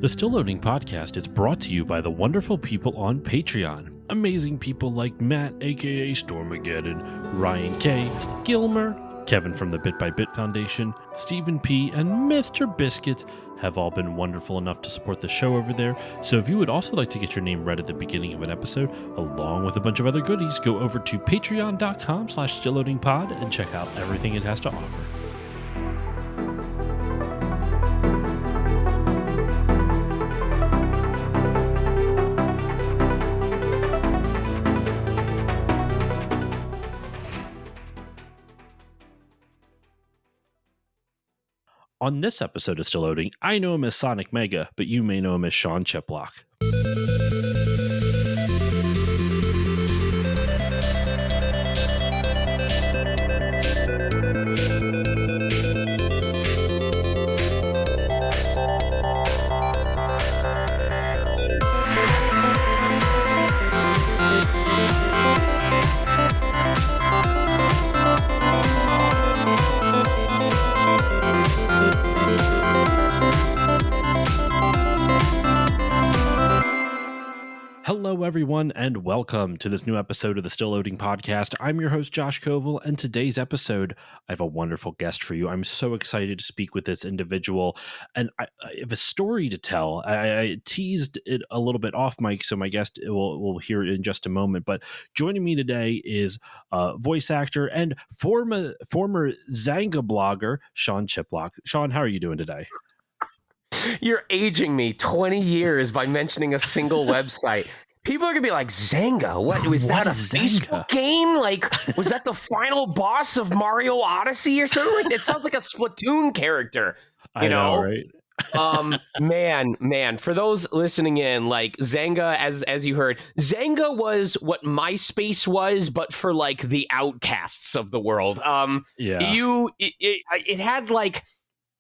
The Still Loading podcast is brought to you by the wonderful people on Patreon. Amazing people like Matt, aka Stormageddon, Ryan K, Gilmer, Kevin from the Bit by Bit Foundation, Stephen P, and Mr. Biscuits have all been wonderful enough to support the show over there. So if you would also like to get your name read at the beginning of an episode, along with a bunch of other goodies, go over to patreon.com/stillloadingpod and check out everything it has to offer. On this episode of Still Loading, I know him as Sonic Mega, but you may know him as Sean Chiplock. Hello, everyone, and welcome to this new episode of the Still Loading podcast. I'm your host, Josh Koval, and today's episode, I have a wonderful guest for you. I'm so excited to speak with this individual, and I have a story to tell. I teased it a little bit off mic, so my guest will hear it in just a moment, but joining me today is voice actor and former Xanga blogger, Sean Chiplock. Sean, how are you doing today? You're aging me 20 years by mentioning a single website. People are going to be like, Xanga? What was that, a Facebook game? Like, was that the final boss of Mario Odyssey or something? Like, that sounds like a Splatoon character. You know, right? Man, for those listening in, like Xanga, as you heard, Xanga was what MySpace was, but for like the outcasts of the world. It had like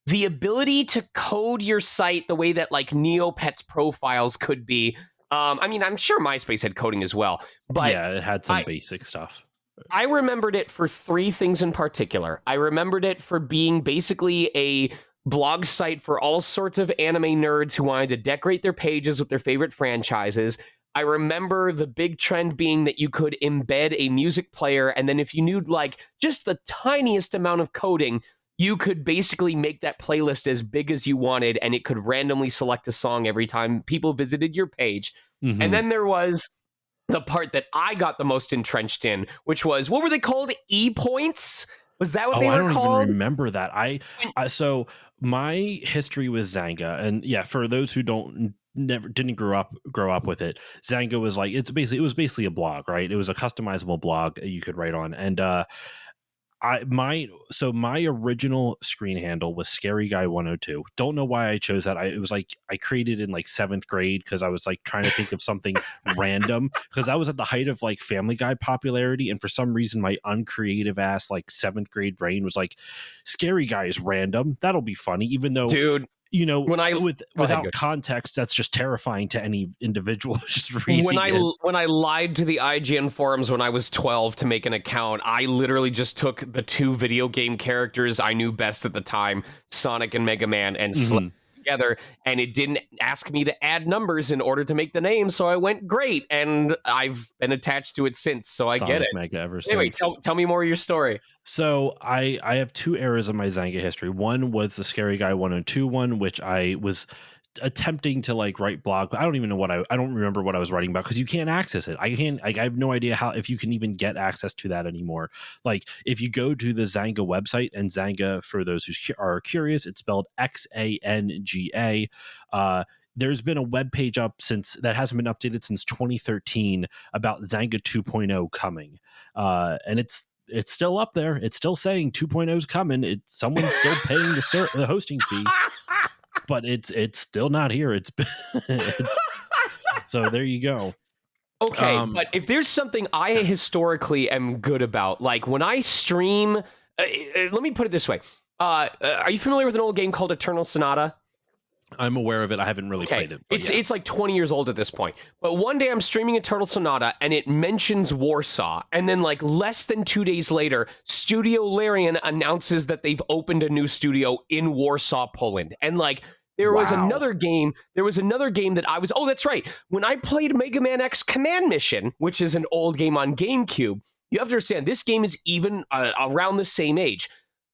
the ability to code your site the way that like Neopets profiles could be. I mean, I'm sure MySpace had coding as well, but yeah, it had some basic stuff. I remembered it for three things in particular. I remembered it for being basically a blog site for all sorts of anime nerds who wanted to decorate their pages with their favorite franchises. I remember the big trend being that you could embed a music player, and then if you knew like just the tiniest amount of coding, you could basically make that playlist as big as you wanted, and it could randomly select a song every time people visited your page. Mm-hmm. And then there was the part that I got the most entrenched in, which was, what were they called? E-points? Was that what they were called? I don't even remember that. So my history with Xanga, and yeah, for those who didn't grow up with it, Xanga was like, it was basically a blog, right? It was a customizable blog you could write on, and my original screen handle was Scary Guy 102. Don't know why I chose that. It was like I created in like 7th grade because I was like trying to think of something random, because I was at the height of like Family Guy popularity, and for some reason my uncreative ass like 7th grade brain was like, Scary Guy is random, that'll be funny, even though, dude, you know, without context, that's just terrifying to any individual just reading when I lied to the IGN forums when I was 12 to make an account, I literally just took the two video game characters I knew best at the time, Sonic and Mega Man, and slapped together, and it didn't ask me to add numbers in order to make the name, so I went great, and I've been attached to it since, so I get it. Mega ever since. Anyway, tell me more of your story. So I have two eras of my Xanga history. One was the Scary Guy 102 one, which I was attempting to like write blog. I don't even know I don't remember what I was writing about, because you can't access it. I have no idea if you can even get access to that anymore. Like if you go to the Xanga website, and Xanga, for those who are curious, it's spelled Xanga. There's been a web page up that hasn't been updated since 2013 about Xanga 2.0 coming, and it's still up there. It's still saying 2.0 is coming. Someone's still paying the hosting fee, but it's still not here. So there you go. Okay, but if there's something I historically am good about, like when I stream, let me put it this way. Are you familiar with an old game called Eternal Sonata? I'm aware of it. I haven't really played it. It's like 20 years old at this point. But one day I'm streaming Eternal Sonata and it mentions Warsaw. And then like less than 2 days later, Studio Larian announces that they've opened a new studio in Warsaw, Poland. And like There was Wow. another game. There was another game that I was. Oh, that's right. When I played Mega Man X Command Mission, which is an old game on GameCube, you have to understand this game is even around the same age.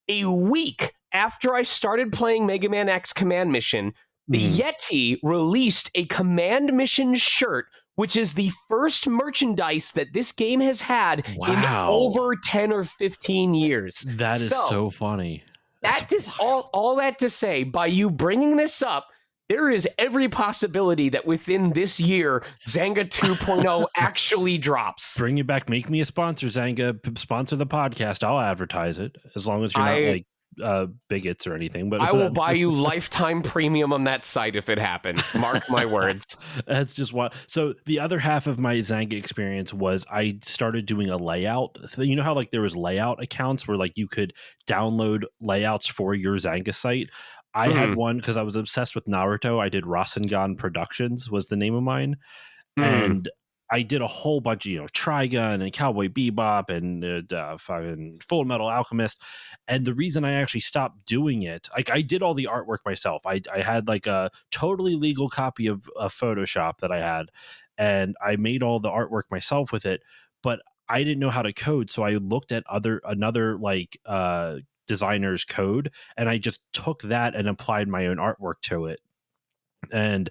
A week after I started playing Mega Man X Command Mission, Mhm. Yeti released a Command Mission shirt, which is the first merchandise that this game has had in Wow. over 10 or 15 years. That is So, so funny. That's that dis- wild. all that to say, by you bringing this up, there is every possibility that within this year, Xanga 2.0 actually drops. Bring it back. Make me a sponsor, Xanga. Sponsor the podcast. I'll advertise it as long as you're not I like bigots or anything. But I will buy you lifetime premium on that site if it happens. Mark my words. that's just what. So the other half of my Xanga experience was I started doing a layout. So you know how like there was layout accounts where like you could download layouts for your Xanga site. I had Mhm, one because I was obsessed with Naruto. I did Rasengan Productions was the name of mine, mhm. and I did a whole bunch of Trigun and Cowboy Bebop and fucking Full Metal Alchemist. And the reason I actually stopped doing it, like I did all the artwork myself. I had like a totally legal copy of Photoshop that I had, and I made all the artwork myself with it. But I didn't know how to code, so I looked at another like designer's code, and I just took that and applied my own artwork to it. And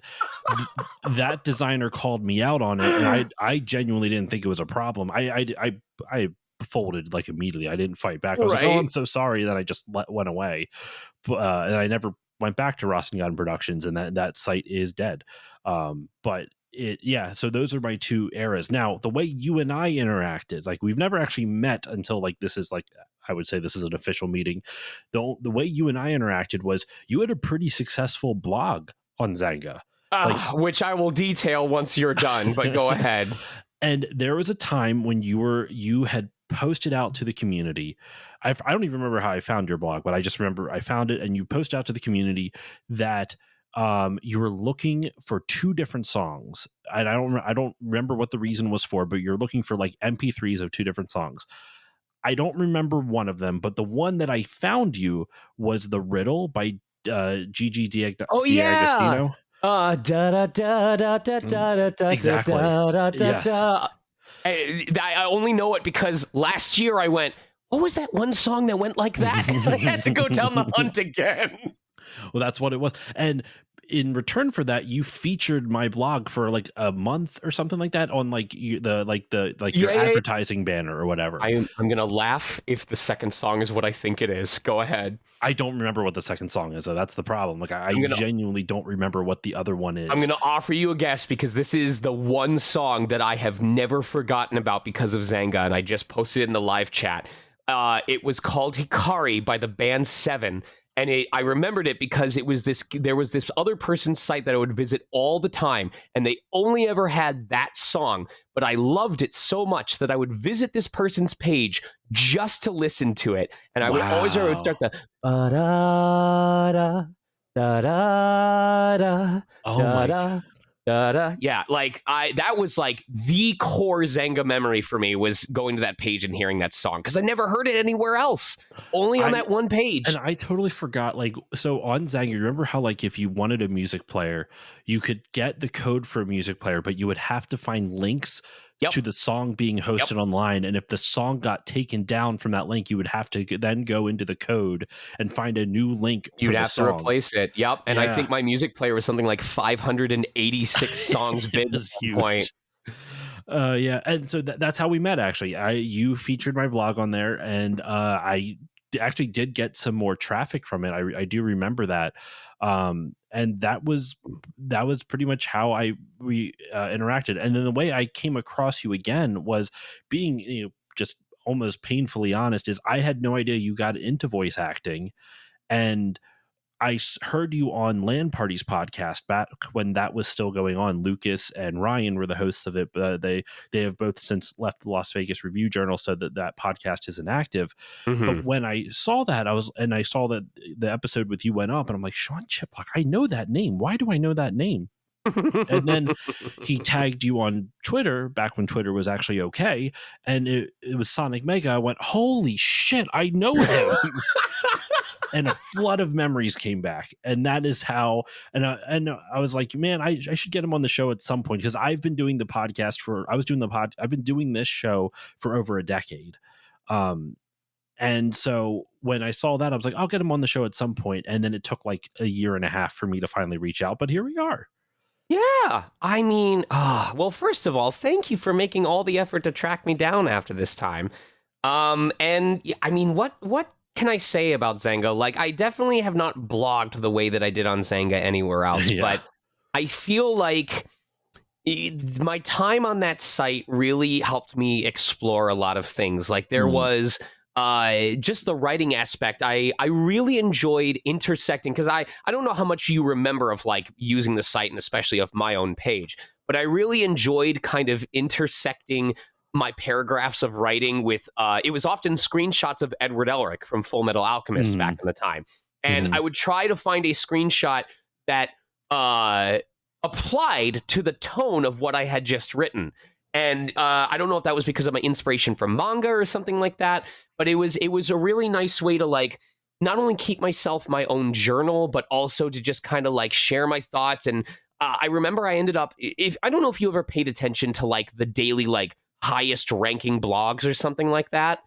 th- that designer called me out on it, and I genuinely didn't think it was a problem. I folded like immediately. I didn't fight back. I was like, "Oh, I'm Right. so sorry." Then I just went away, and I never went back to Rasengan Productions, and that site is dead. But yeah. So those are my two eras. Now, the way you and I interacted, like we've never actually met until like this is like. I would say this is an official meeting. The way you and I interacted was you had a pretty successful blog on Xanga. Like, Which I will detail once you're done, but go ahead. and there was a time when you had posted out to the community. I don't even remember how I found your blog, but I just remember I found it, and you posted out to the community that you were looking for two different songs, and I don't remember what the reason was for, but you're looking for like MP3s of two different songs. I don't remember one of them, but the one that I found you was the Riddle by Gigi Oh yeah. D'Agostino. Da da da da da Mm, da da da da exactly. da da Yes. da. I only know it because last year I went, what was that one song that went like that? I had to go down the hunt again. Well, that's what it was. And in return for that, you featured my blog for like a month or something like that on like your Yeah, yeah, yeah. advertising banner or whatever. I'm gonna laugh if the second song is what I think it is. Go ahead. I don't remember what the second song is, so that's the problem. Like I I'm gonna genuinely don't remember what the other one I'm is. gonna offer you a guess because this is the one song that I have never forgotten about because of Xanga, and I just posted it in the live chat. It was called Hikari by the band Seven, and I remembered it because there was this other person's site that I would visit all the time, and they only ever had that song, but I loved it so much that I would visit this person's page just to listen to it, and I would start Wow. the ba da da da da da Oh da my da da da. Yeah, like that was like the core Zanga memory for me was going to that page and hearing that song because I never heard it anywhere else, only on I that one And page. I totally forgot, like, so on Xanga, you remember how, like, if you wanted a music player, you could get the code for a music player, but you would have to find links Yep, to the song being yep. hosted online. And if the song got taken down from that link, you would have to then go into the code and find a new link for You'd the have to song. replace it. Yep, and I Yeah, think my music player was something like 586 songs big it at was one point. huge. Yeah, and so that's how we met. Actually, you featured my vlog on there, and actually did get some more traffic from it. I do remember that, and that was pretty much how we interacted. And then the way I came across you again was being just almost painfully honest. Is I had no idea you got into voice acting, and heard you on Land Party's podcast back when that was still going on. Lucas and Ryan were the hosts of it, but they have both since left the Las Vegas Review Journal, so that podcast is inactive. But Mhm. when I saw that, I saw that the episode with you went up, and I'm like, Sean Chiplock, I know that name. Why do I know that name? And then he tagged you on Twitter back when Twitter was actually okay, and it was Sonic Mega. I went, holy shit, I know him. and a flood of memories came back. And that is how, and I was like, man, I should get him on the show at some point, because I've been doing the podcast I've been doing this show for over a decade. And so when I saw that, I was like, I'll get him on the show at some point. And then it took like a year and a half for me to finally reach out, but here we are. Yeah, I mean, well, first of all, thank you for making all the effort to track me down after this time. And I mean, what can I say about Xanga? Like, I definitely have not blogged the way that I did on Xanga anywhere else, Yeah. but I feel like my time on that site really helped me explore a lot of things. Like, there was just the writing aspect. I really enjoyed intersecting, because I don't know how much you remember of like using the site, and especially of my own page, but I really enjoyed kind of intersecting my paragraphs of writing with it was often screenshots of Edward Elric from Full Metal Alchemist back in the time, and I would try to find a screenshot that applied to the tone of what I had just written. And I don't know if that was because of my inspiration from manga or something like that, but it was a really nice way to like not only keep myself my own journal, but also to just kind of like share my thoughts. And I remember I ended up, if I don't know if you ever paid attention to like the daily like highest ranking blogs or something like that.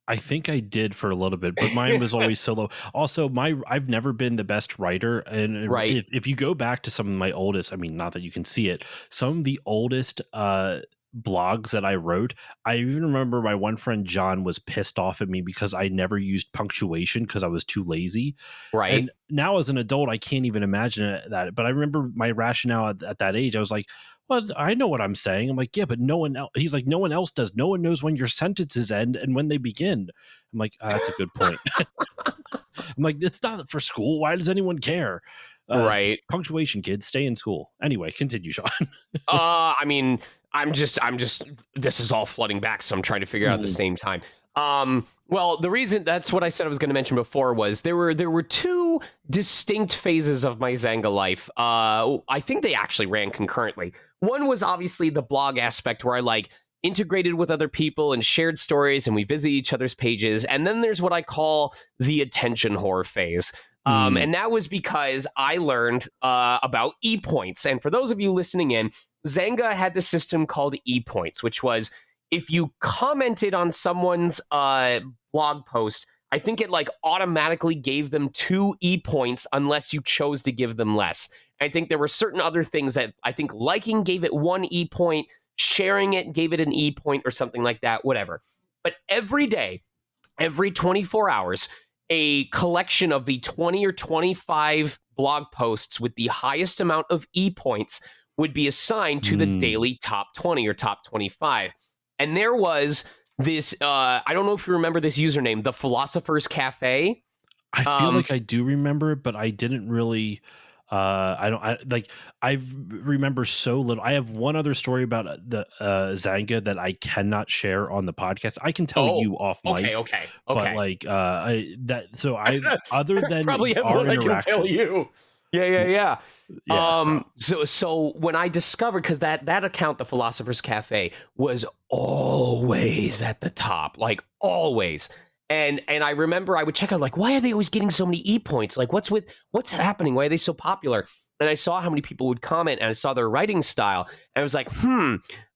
I think I did for a little bit, but mine was always so low. Also, I've never been the best writer, and Right. if you go back to some of my oldest, I mean, not that you can see it, some of the oldest blogs that I wrote, I even remember my one friend John was pissed off at me because I never used punctuation because I was too lazy. Right. And now as an adult, I can't even imagine that. But I remember my rationale at that age. I was like, well, I know what I'm saying. I'm like, yeah, but no one else. He's like, no one else does. No one knows when your sentences end and when they begin. I'm like, that's a good point. I'm like, it's not for school. Why does anyone care? Right. Punctuation, kids, stay in school. Anyway, continue, Sean. I mean, I'm just, this is all flooding back, so I'm trying to figure out at the same time. Well, the reason, that's what I said I was going to mention before, was there were two distinct phases of my Xanga life. I think they actually ran concurrently. One was obviously the blog aspect, where I like integrated with other people and shared stories, and we visit each other's pages. And then there's what I call the attention whore phase. And that was because I learned about e-points. And for those of you listening in, Xanga had this system called e-points, which was if you commented on someone's blog post, I think it like automatically gave them 2 e-points unless you chose to give them less. I think there were certain other things that I think liking gave it 1 e-point, sharing it gave it an e-point or something like that, whatever. But every day, every 24 hours, a collection of the 20 or 25 blog posts with the highest amount of e-points would be assigned to the daily top 20 or top 25. And there was this, I don't know if you remember this username, the Philosopher's Cafe. I feel like I do remember it, but I didn't really. I remember so little. I have one other story about the Xanga that I cannot share on the podcast. I can tell you off mic. Okay. But like other than probably have our one I can interaction. tell you. Yeah. Yeah, So when I discovered, because that account, the Philosopher's Cafe, was always at the top, like always. And I remember I would check out, like, why are they always getting so many e-points? Like, what's happening? Why are they so popular? And I saw how many people would comment, and I saw their writing style, and I was like,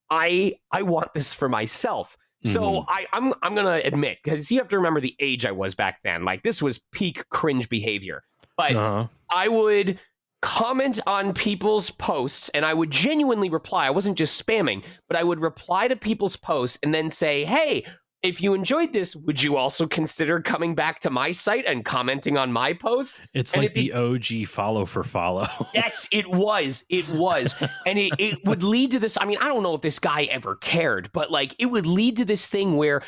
I want this for myself. So I'm gonna admit, because you have to remember the age I was back then. Like, this was peak cringe behavior. But I would comment on people's posts, and I would genuinely reply. I wasn't just spamming, but I would reply to people's posts and then say, hey, if you enjoyed this, would you also consider coming back to my site and commenting on my post? It's like the OG follow for follow. Yes, it was. And it would lead to this. I mean, I don't know if this guy ever cared, but like it would lead to this thing where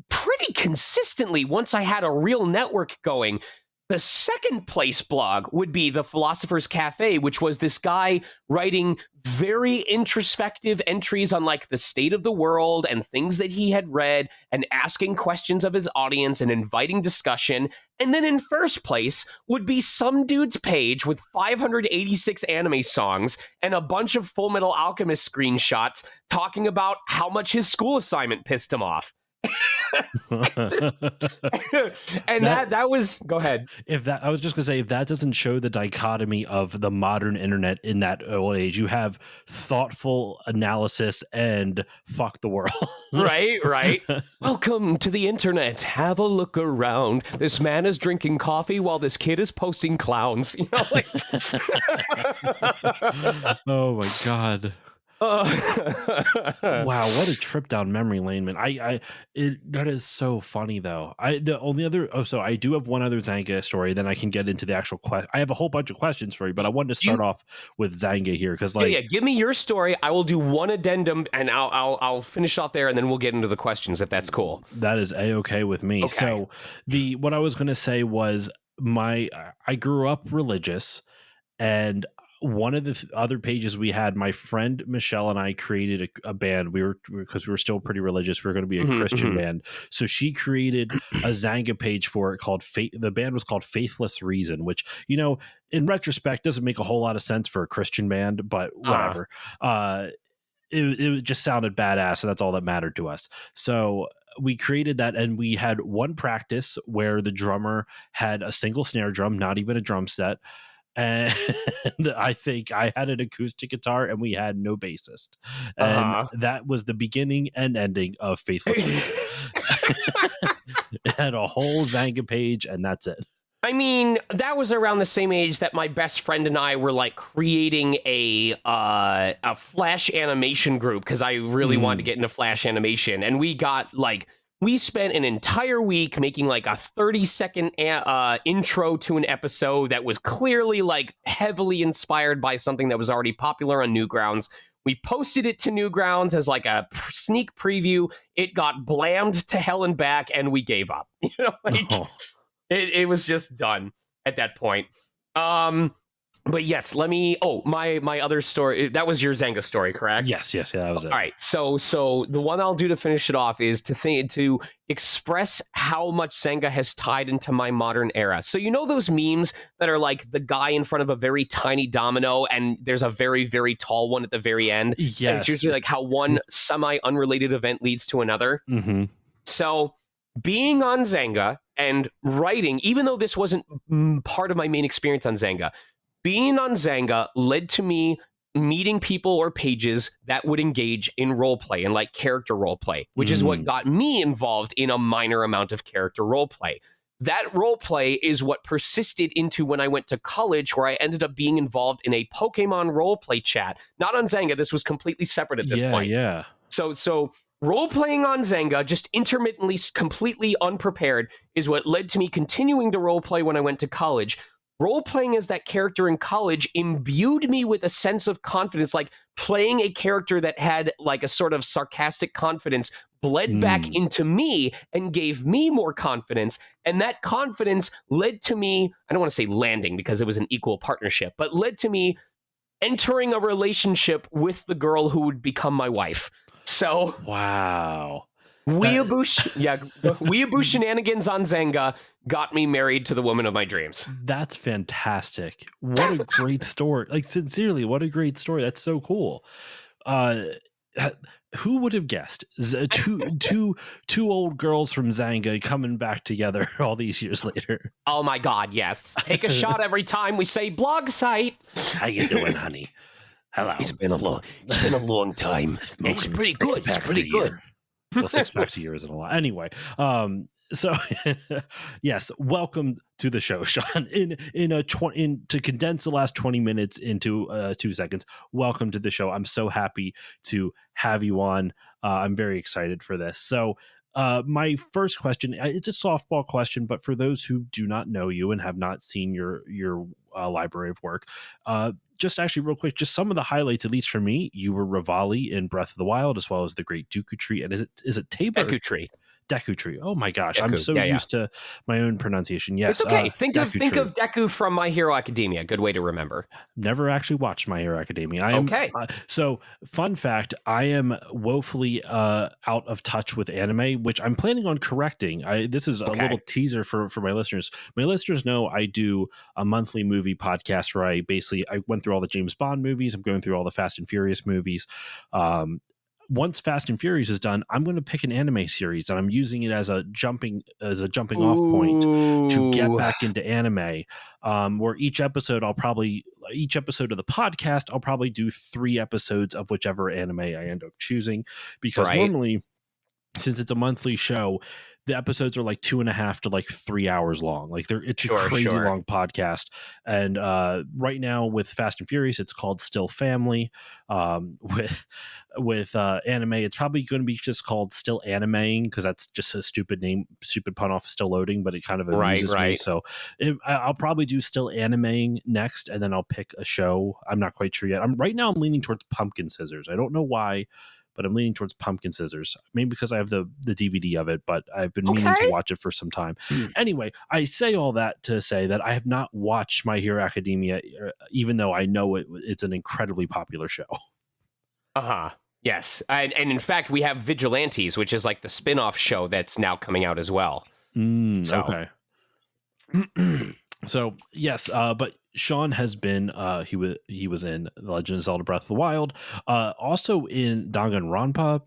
pretty consistently, once I had a real network going, the second place blog would be the Philosopher's Cafe, which was this guy writing very introspective entries on like the state of the world and things that he had read, and asking questions of his audience and inviting discussion. And then in first place would be some dude's page with 586 anime songs and a bunch of Full Metal Alchemist screenshots talking about how much his school assignment pissed him off. And That that was, go ahead. if that I was just gonna say, if that doesn't show the dichotomy of the modern internet in that old age, you have thoughtful analysis and fuck the world. Right, right. Welcome to the internet. Have a look around. This man is drinking coffee while this kid is posting clowns. You know, like. Oh my god. Uh, Wow, what a trip down memory lane, man. That is so funny though. The only other so I do have one other Zanga story, then I can get into the actual question. I have a whole bunch of questions for you, but I wanted to start you, off with Zanga here because yeah. Give me your story. I will do one addendum, and I'll finish off there, and then we'll get into the questions if that's cool. that is a-okay with me. Okay. So the what I was gonna say was I grew up religious, and one of the other pages we had, my friend Michelle and I created a band. Because we were still pretty religious. We were going to be a Christian band. So she created a Xanga page for it called the band was called Faithless Reason, which, in retrospect doesn't make a whole lot of sense for a Christian band, but whatever. It just sounded badass, and that's all that mattered to us. So we created that, and we had one practice where the drummer had a single snare drum, not even a drum set. And I think I had an acoustic guitar, and we had no bassist. And that was the beginning and ending of Faithless Reason. It had a whole Xanga page, and that's it. I mean, that was around the same age that my best friend and I were like creating a Flash animation group, because I really wanted to get into Flash animation, and we spent an entire week making like a 30-second intro to an episode that was clearly like heavily inspired by something that was already popular on Newgrounds. We posted it to Newgrounds as like a sneak preview. It got blammed to hell and back, and we gave up. It was just done at that point. But yes, my other story, that was your Xanga story, correct? Yes, yeah, that was it. All right, so the one I'll do to finish it off is to express how much Xanga has tied into my modern era. So those memes that are like the guy in front of a very tiny domino, and there's a very, very tall one at the very end? Yes. It's usually like how one semi-unrelated event leads to another. Mm-hmm. So being on Xanga and writing, even though this wasn't part of my main experience on Xanga, being on Xanga led to me meeting people or pages that would engage in roleplay and like character roleplay, which is what got me involved in a minor amount of character roleplay. That roleplay is what persisted into when I went to college, where I ended up being involved in a Pokemon roleplay chat. Not on Xanga. This was completely separate at this point. Yeah. So role-playing on Xanga, just intermittently, completely unprepared, is what led to me continuing to role-play when I went to college. Role-playing as that character in college imbued me with a sense of confidence, like playing a character that had like a sort of sarcastic confidence bled back into me and gave me more confidence. And that confidence led to me, I don't want to say landing because it was an equal partnership, but led to me entering a relationship with the girl who would become my wife. So wow. Weeaboo shenanigans on Xanga got me married to the woman of my dreams. That's fantastic. What a great story. Like, sincerely, what a great story. That's so cool. Who would have guessed two old girls from Xanga coming back together all these years later? Oh my God, yes. Take a shot every time we say blog site. How you doing, honey? Hello. It's been a long time. It's pretty good. It's pretty good. Well, 6 packs a year isn't a lot. Anyway, so yes, welcome to the show, Sean. To condense the last 20 minutes into 2 seconds, welcome to the show. I'm so happy to have you on. I'm very excited for this. So my first question, it's a softball question, but for those who do not know you and have not seen your library of work, just actually real quick, just some of the highlights, at least for me. You were Rivali in Breath of the Wild, as well as the Great Deku Tree. And is it Tabor? Deku Tree. Deku Tree. Oh my gosh, Deku. I'm so used to my own pronunciation. Yes, it's okay. Think of Deku from My Hero Academia. Good way to remember. Never actually watched My Hero Academia. Okay. So, fun fact: I am woefully out of touch with anime, which I'm planning on correcting. This is a little teaser for my listeners. My listeners know I do a monthly movie podcast where I went through all the James Bond movies. I'm going through all the Fast and Furious movies. once Fast and Furious is done, I'm going to pick an anime series and I'm using it as a jumping off point to get Ooh. back into anime. Where each episode of the podcast, I'll probably do 3 episodes of whichever anime I end up choosing, because Right. normally, since it's a monthly show, the episodes are like 2.5 to like 3 hours long. Like it's a crazy Sure. long podcast. And right now with Fast and Furious, it's called Still Family. With anime, it's probably going to be just called Still Animeing, because that's just a stupid name, stupid pun off of Still Loading, but it kind of amuses me. Right. So I'll probably do Still Animeing next, and then I'll pick a show. I'm not quite sure yet. I'm leaning towards Pumpkin Scissors. I don't know why, but I'm leaning towards Pumpkin Scissors. Maybe because I have the DVD of it, but I've been meaning to Okay. watch it for some time. Anyway, I say all that to say that I have not watched My Hero Academia, even though I know it's an incredibly popular show. Uh-huh. Yes. And in fact, we have Vigilantes, which is like the spin-off show that's now coming out as well. Okay. So yes, but Sean has been he was in The Legend of Zelda Breath of the Wild, also in Danganronpa,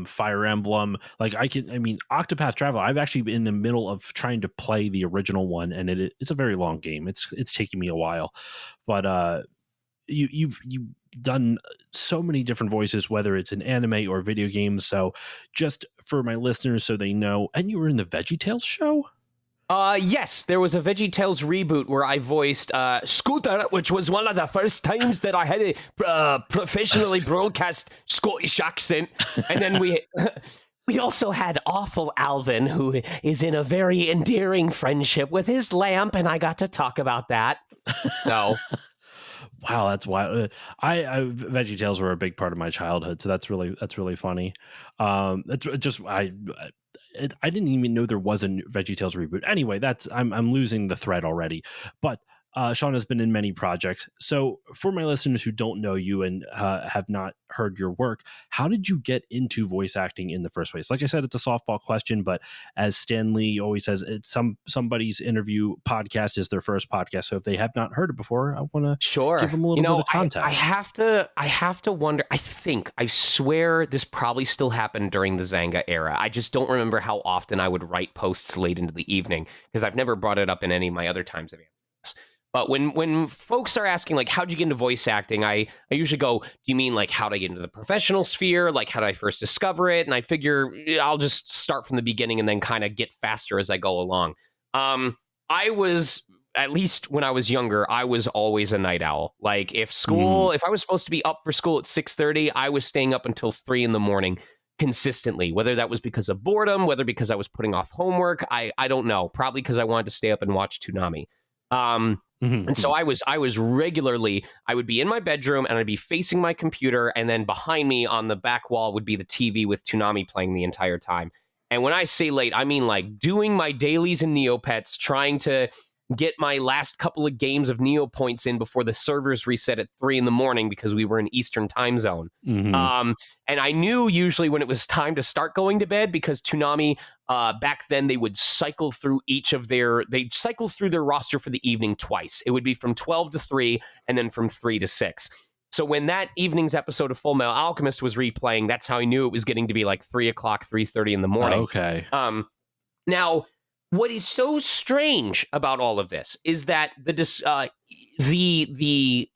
Fire Emblem. Like Octopath Traveler, I've actually been in the middle of trying to play the original one, and it's a very long game. It's taking me a while, but you've done so many different voices, whether it's in anime or video games. So just for my listeners, so they know, and you were in the VeggieTales show. Yes, there was a VeggieTales reboot where I voiced Scooter, which was one of the first times that I had a professionally broadcast Scottish accent. And then we also had Awful Alvin, who is in a very endearing friendship with his lamp, and I got to talk about that. So, wow, that's wild. I VeggieTales were a big part of my childhood, so that's really funny. It's just I didn't even know there was a VeggieTales reboot. Anyway, I'm losing the thread already. But Sean has been in many projects. So for my listeners who don't know you and have not heard your work, how did you get into voice acting in the first place? Like I said, it's a softball question, but as Stan Lee always says, it's somebody's interview podcast is their first podcast. So if they have not heard it before, I want to give them a little bit of context. I have to wonder. I swear this probably still happened during the Xanga era. I just don't remember how often I would write posts late into the evening, because I've never brought it up in any of my other times of answering this. But when folks are asking, like, how'd you get into voice acting, I usually go, do you mean like how'd I get into the professional sphere? Like, how did I first discover it? And I figure I'll just start from the beginning and then kind of get faster as I go along. I was, at least when I was younger, I was always a night owl. Like, if I was supposed to be up for school at 6:30, I was staying up until 3 a.m. consistently, whether that was because of boredom, whether because I was putting off homework. I don't know. Probably because I wanted to stay up and watch Toonami. And so I was regularly, I would be in my bedroom and I'd be facing my computer, and then behind me on the back wall would be the TV with Toonami playing the entire time. And when I say late, I mean like doing my dailies in Neopets, trying to get my last couple of games of Neo points in before the servers reset at 3 a.m. because we were in Eastern time zone. And I knew usually when it was time to start going to bed, because Toonami, back then they would cycle through they'd cycle through their roster for the evening twice. It would be from 12 to 3 and then from 3 to 6. So when that evening's episode of Full Metal Alchemist was replaying, that's how I knew it was getting to be like 3 o'clock, 3:30 in the morning. Okay. Now, what is so strange about all of this is that the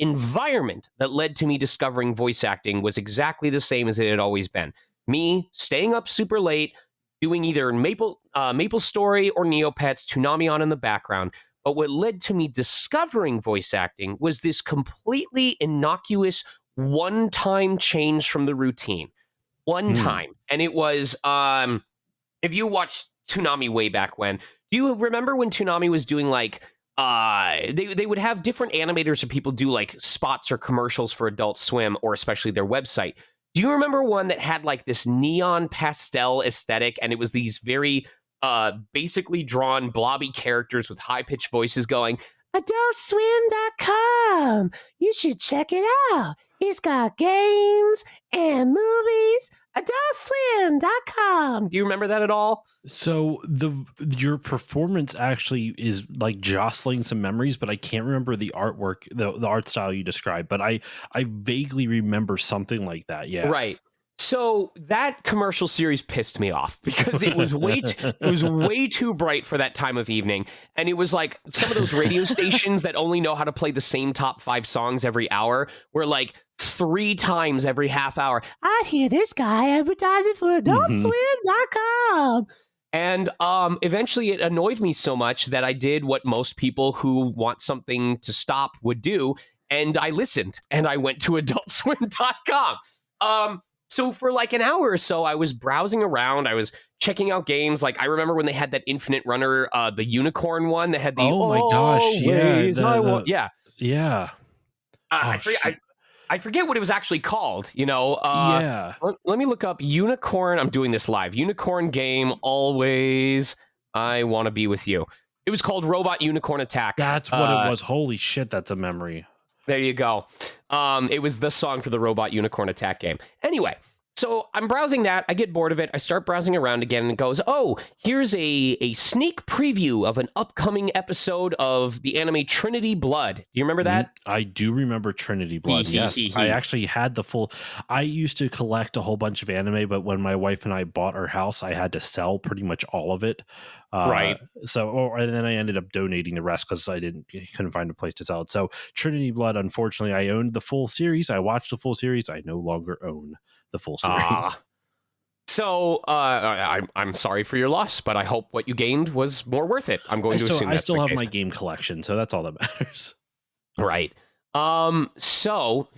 environment that led to me discovering voice acting was exactly the same as it had always been. Me staying up super late, doing either Maple Story or Neopets, Toonami on in the background. But what led to me discovering voice acting was this completely innocuous one-time change from the routine. One time. And it was, if you watched Toonami way back when, do you remember when Toonami was doing like, they would have different animators or people do like spots or commercials for Adult Swim, or especially their website. Do you remember one that had like this neon pastel aesthetic, and it was these very basically drawn blobby characters with high-pitched voices going, AdultSwim.com. You should check it out. It's got games and movies. AdultSwim.com. Do you remember that at all? So your performance actually is like jostling some memories, but I can't remember the artwork, the art style you described. But I vaguely remember something like that. Yeah. Right. So that commercial series pissed me off because it was way too bright for that time of evening, and it was like some of those radio stations that only know how to play the same top 5 songs every hour were like 3 times every half hour. I hear this guy advertising for AdultSwim.com. And eventually it annoyed me so much that I did what most people who want something to stop would do, and I listened, and I went to AdultSwim.com. So for like an hour or so, I was browsing around. I was checking out games. Like I remember when they had that Infinite Runner, the unicorn one that had the Oh my gosh, yeah, yeah. yeah. I forget. I forget what it was actually called. You know. Yeah, Let me look up unicorn. I'm doing this live. Unicorn game. Always, I want to be with you. It was called Robot Unicorn Attack. that's what it was. Holy shit, that's a memory. There you go. It was the song for the Robot Unicorn Attack game. Anyway, so I'm browsing that. I get bored of it. I start browsing around again, and it goes, oh, here's a sneak preview of an upcoming episode of the anime Trinity Blood. Do you remember that? I do remember Trinity Blood. Yes, I actually had the full. I used to collect a whole bunch of anime, but when my wife and I bought our house, I had to sell pretty much all of it. Right. So, and then I ended up donating the rest because I couldn't find a place to sell it. So, Trinity Blood, unfortunately, I owned the full series. I watched the full series. I no longer own the full series. So I'm sorry for your loss, but I hope what you gained was more worth it. I'm going to assume I that's still the have case. my game collection, so that's all that matters. Right. So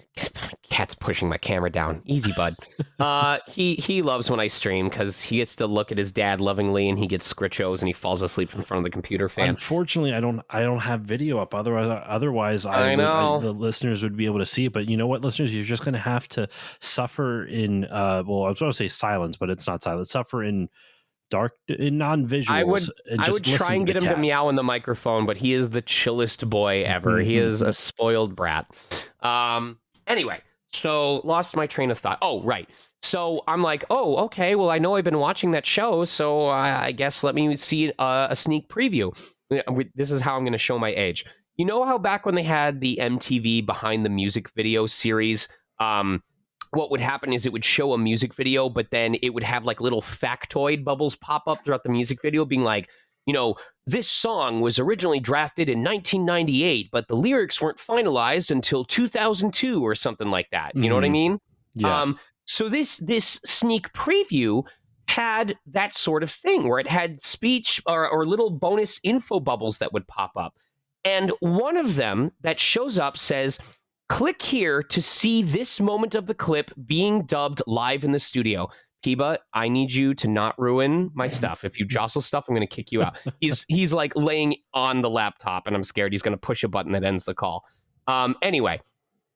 cat's pushing my camera down. Easy, bud. He loves when I stream because he gets to look at his dad lovingly, and he gets scritchos, and he falls asleep in front of the computer fan. Unfortunately, I don't have video up. Otherwise, the listeners would be able to see it. But you know what, listeners, you're just going to have to suffer in I was going to say silence, but it's not silence. Suffer in non-visuals. I would try and get him to meow in the microphone, but he is the chillest boy ever. He is a spoiled brat. Anyway, so lost my train of thought. Oh, right. So I'm like, oh, okay. Well, I know I've been watching that show, so I guess let me see a sneak preview. This is how I'm going to show my age. You know how back when they had the MTV Behind the Music Video series, what would happen is it would show a music video, but then it would have like little factoid bubbles pop up throughout the music video being like, you know, this song was originally drafted in 1998, but the lyrics weren't finalized until 2002 or something like that. You know what I mean? Yeah. So this sneak preview had that sort of thing where it had speech or little bonus info bubbles that would pop up. And one of them that shows up says, click here to see this moment of the clip being dubbed live in the studio. Kiba, I need you to not ruin my stuff. If you jostle stuff, I'm going to kick you out. He's like laying on the laptop, and I'm scared he's going to push a button that ends the call. Anyway,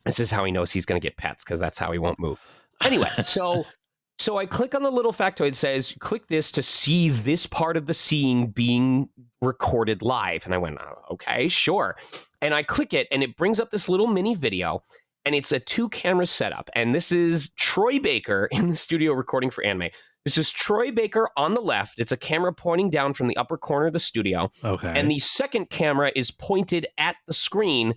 this is how he knows he's going to get pets, because that's how he won't move. Anyway, so I click on the little factoid. It says, click this to see this part of the scene being recorded live. And I went, oh, okay, sure. And I click it, and it brings up this little mini video, and it's a 2-camera setup. And this is Troy Baker in the studio recording for anime. This is Troy Baker on the left. It's a camera pointing down from the upper corner of the studio. Okay. And the second camera is pointed at the screen,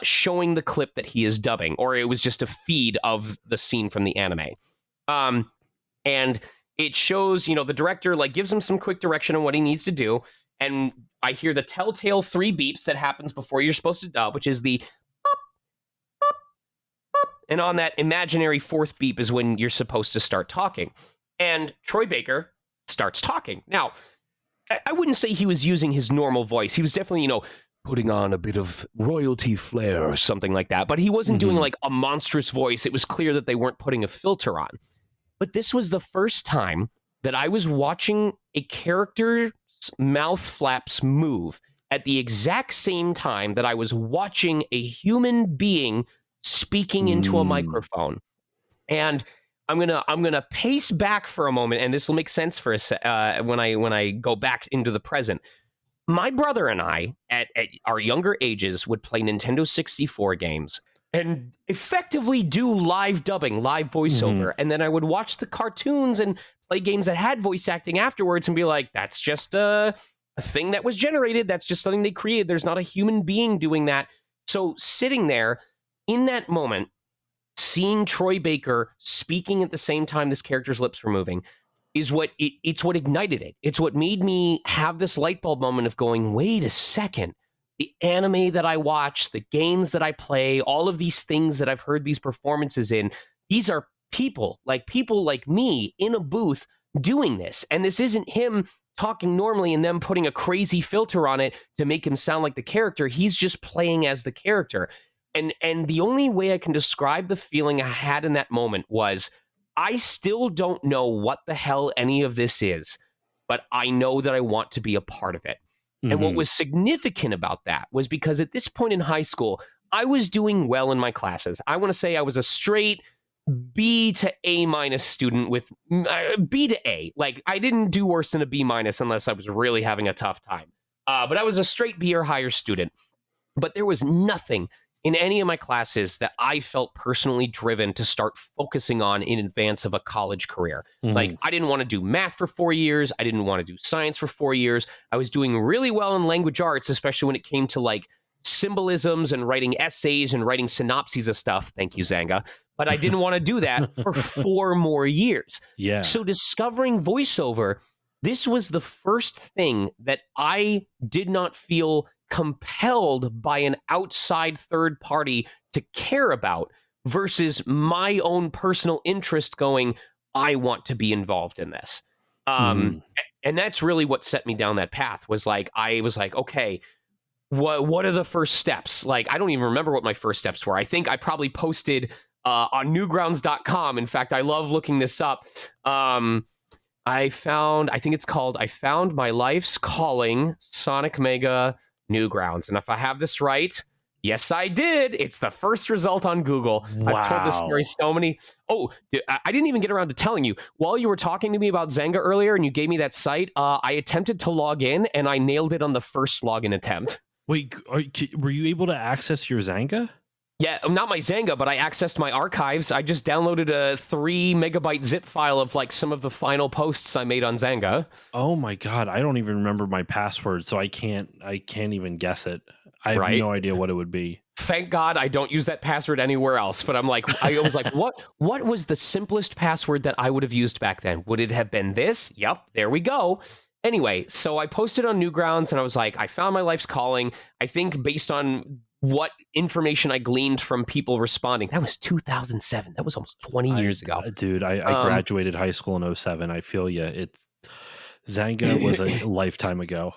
showing the clip that he is dubbing, or it was just a feed of the scene from the anime. And it shows, you know, the director like gives him some quick direction on what he needs to do. And I hear the telltale 3 beeps that happens before you're supposed to dub, which is the pop, pop, pop. And on that imaginary 4th beep is when you're supposed to start talking. And Troy Baker starts talking. Now, I wouldn't say he was using his normal voice. He was definitely, you know, putting on a bit of royalty flair or something like that. But he wasn't doing like a monstrous voice. It was clear that they weren't putting a filter on. But this was the first time that I was watching a character's mouth flaps move at the exact same time that I was watching a human being speaking into a microphone. And I'm gonna pace back for a moment, and this will make sense for when I go back into the present. My brother and I, at our younger ages, would play Nintendo 64 games and effectively do live dubbing, live voiceover. And then I would watch the cartoons and play games that had voice acting afterwards and be like, that's just a thing that was generated. That's just something they created. There's not a human being doing that. So sitting there in that moment, seeing Troy Baker speaking at the same time this character's lips were moving is it's what ignited it. It's what made me have this light bulb moment of going, wait a second. The anime that I watch, the games that I play, all of these things that I've heard these performances in, these are people like me in a booth doing this. And this isn't him talking normally and them putting a crazy filter on it to make him sound like the character. He's just playing as the character. And the only way I can describe the feeling I had in that moment was I still don't know what the hell any of this is, but I know that I want to be a part of it. And what was significant about that was because at this point in high school, I was doing well in my classes. I want to say I was a straight B to A minus student with B to A. Like, I didn't do worse than a B minus unless I was really having a tough time. But I was a straight B or higher student. But there was nothing in any of my classes that I felt personally driven to start focusing on in advance of a college career. Like, I didn't want to do math for 4 years. I didn't want to do science for 4 years. I was doing really well in language arts, especially when it came to like symbolisms and writing essays and writing synopses of stuff. Thank you, Xanga. But I didn't want to do that for 4 more years. Yeah. So discovering voiceover, this was the first thing that I did not feel compelled by an outside third party to care about versus my own personal interest going, I want to be involved in this. And that's really what set me down that path was like, I was like, okay, what are the first steps? Like, I don't even remember what my first steps were. I think I probably posted on newgrounds.com. In fact, I love looking this up. I found My Life's Calling, Sonic Mega Newgrounds. And if I have this right, yes, I did. It's the first result on Google. Wow. I've told this story so many. Oh, I didn't even get around to telling you. While you were talking to me about Xanga earlier and you gave me that site, I attempted to log in and I nailed it on the first login attempt. Wait, were you able to access your Xanga? Yeah, not my Xanga, but I accessed my archives. I just downloaded a 3 megabyte zip file of like some of the final posts I made on Xanga. Oh my god, I don't even remember my password, so I can't even guess it. I have no idea what it would be. Thank God I don't use that password anywhere else. But I was like, what was the simplest password that I would have used back then? Would it have been this? Yep, there we go. Anyway, so I posted on Newgrounds and I was like, I found My Life's Calling. I think based on what information I gleaned from people responding, that was 2007. That was almost 20 years ago. Dude, I graduated high school in 07. I feel you. Xanga was a lifetime ago.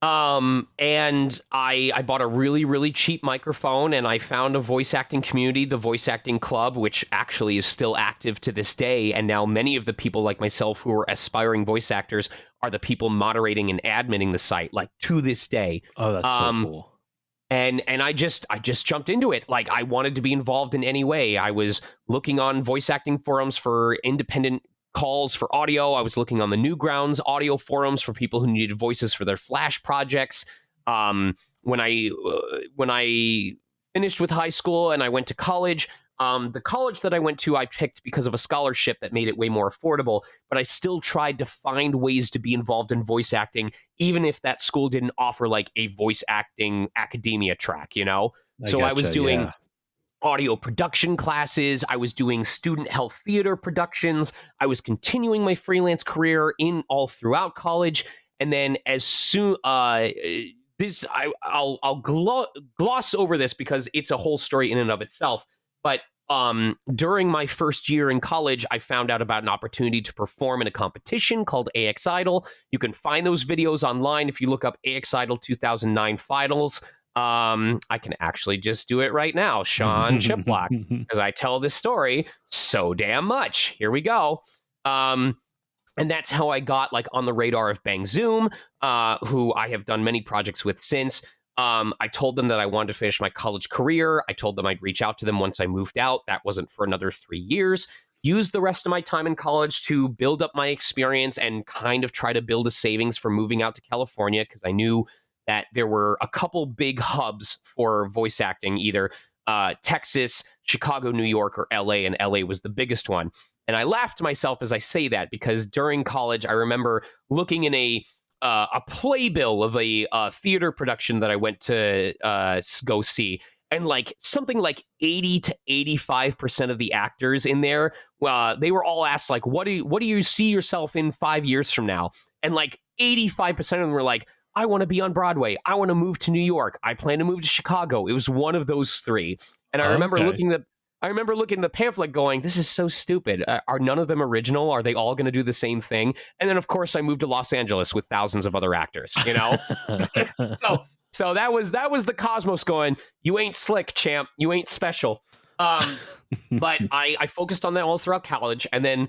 And I bought a really, really cheap microphone and I found a voice acting community, the Voice Acting Club, which actually is still active to this day. And now many of the people like myself who are aspiring voice actors are the people moderating and adminning the site, like to this day. Oh, that's so cool. And I just jumped into it. Like, I wanted to be involved in any way. I was looking on voice acting forums for independent calls for audio. I was looking on the Newgrounds audio forums for people who needed voices for their Flash projects. When I finished with high school and I went to college, the college that I went to, I picked because of a scholarship that made it way more affordable, but I still tried to find ways to be involved in voice acting, even if that school didn't offer like a voice acting academia track, you know? I was doing audio production classes. I was doing student health theater productions. I was continuing my freelance career in all throughout college. And then as soon, I'll gloss over this because it's a whole story in and of itself. But during my first year in college, I found out about an opportunity to perform in a competition called AX Idol. You can find those videos online if you look up AX Idol 2009 finals. I can actually just do it right now, Sean Chiplock, because I tell this story so damn much. Here we go. And that's how I got like on the radar of Bang Zoom, who I have done many projects with since. I told them that I wanted to finish my college career. I told them I'd reach out to them once I moved out. That wasn't for another 3 years. Used the rest of my time in college to build up my experience and kind of try to build a savings for moving out to California because I knew that there were a couple big hubs for voice acting, either Texas, Chicago, New York, or LA, and LA was the biggest one. And I laugh to myself as I say that because during college, I remember looking in a playbill of a theater production that I went to go see. and like something like 80 to 85% of the actors in there, they were all asked like, what do you see yourself in 5 years from now? And like 85% of them were like, I want to be on Broadway. I want to move to New York. I plan to move to Chicago. It was one of those three. And Okay. I remember looking at the pamphlet going, this is so stupid. Are none of them original? Are they all going to do the same thing? And then, of course, I moved to Los Angeles with thousands of other actors, you know? so so that was the Cosmos going, you ain't slick, champ. You ain't special. But I focused on that all throughout college. And then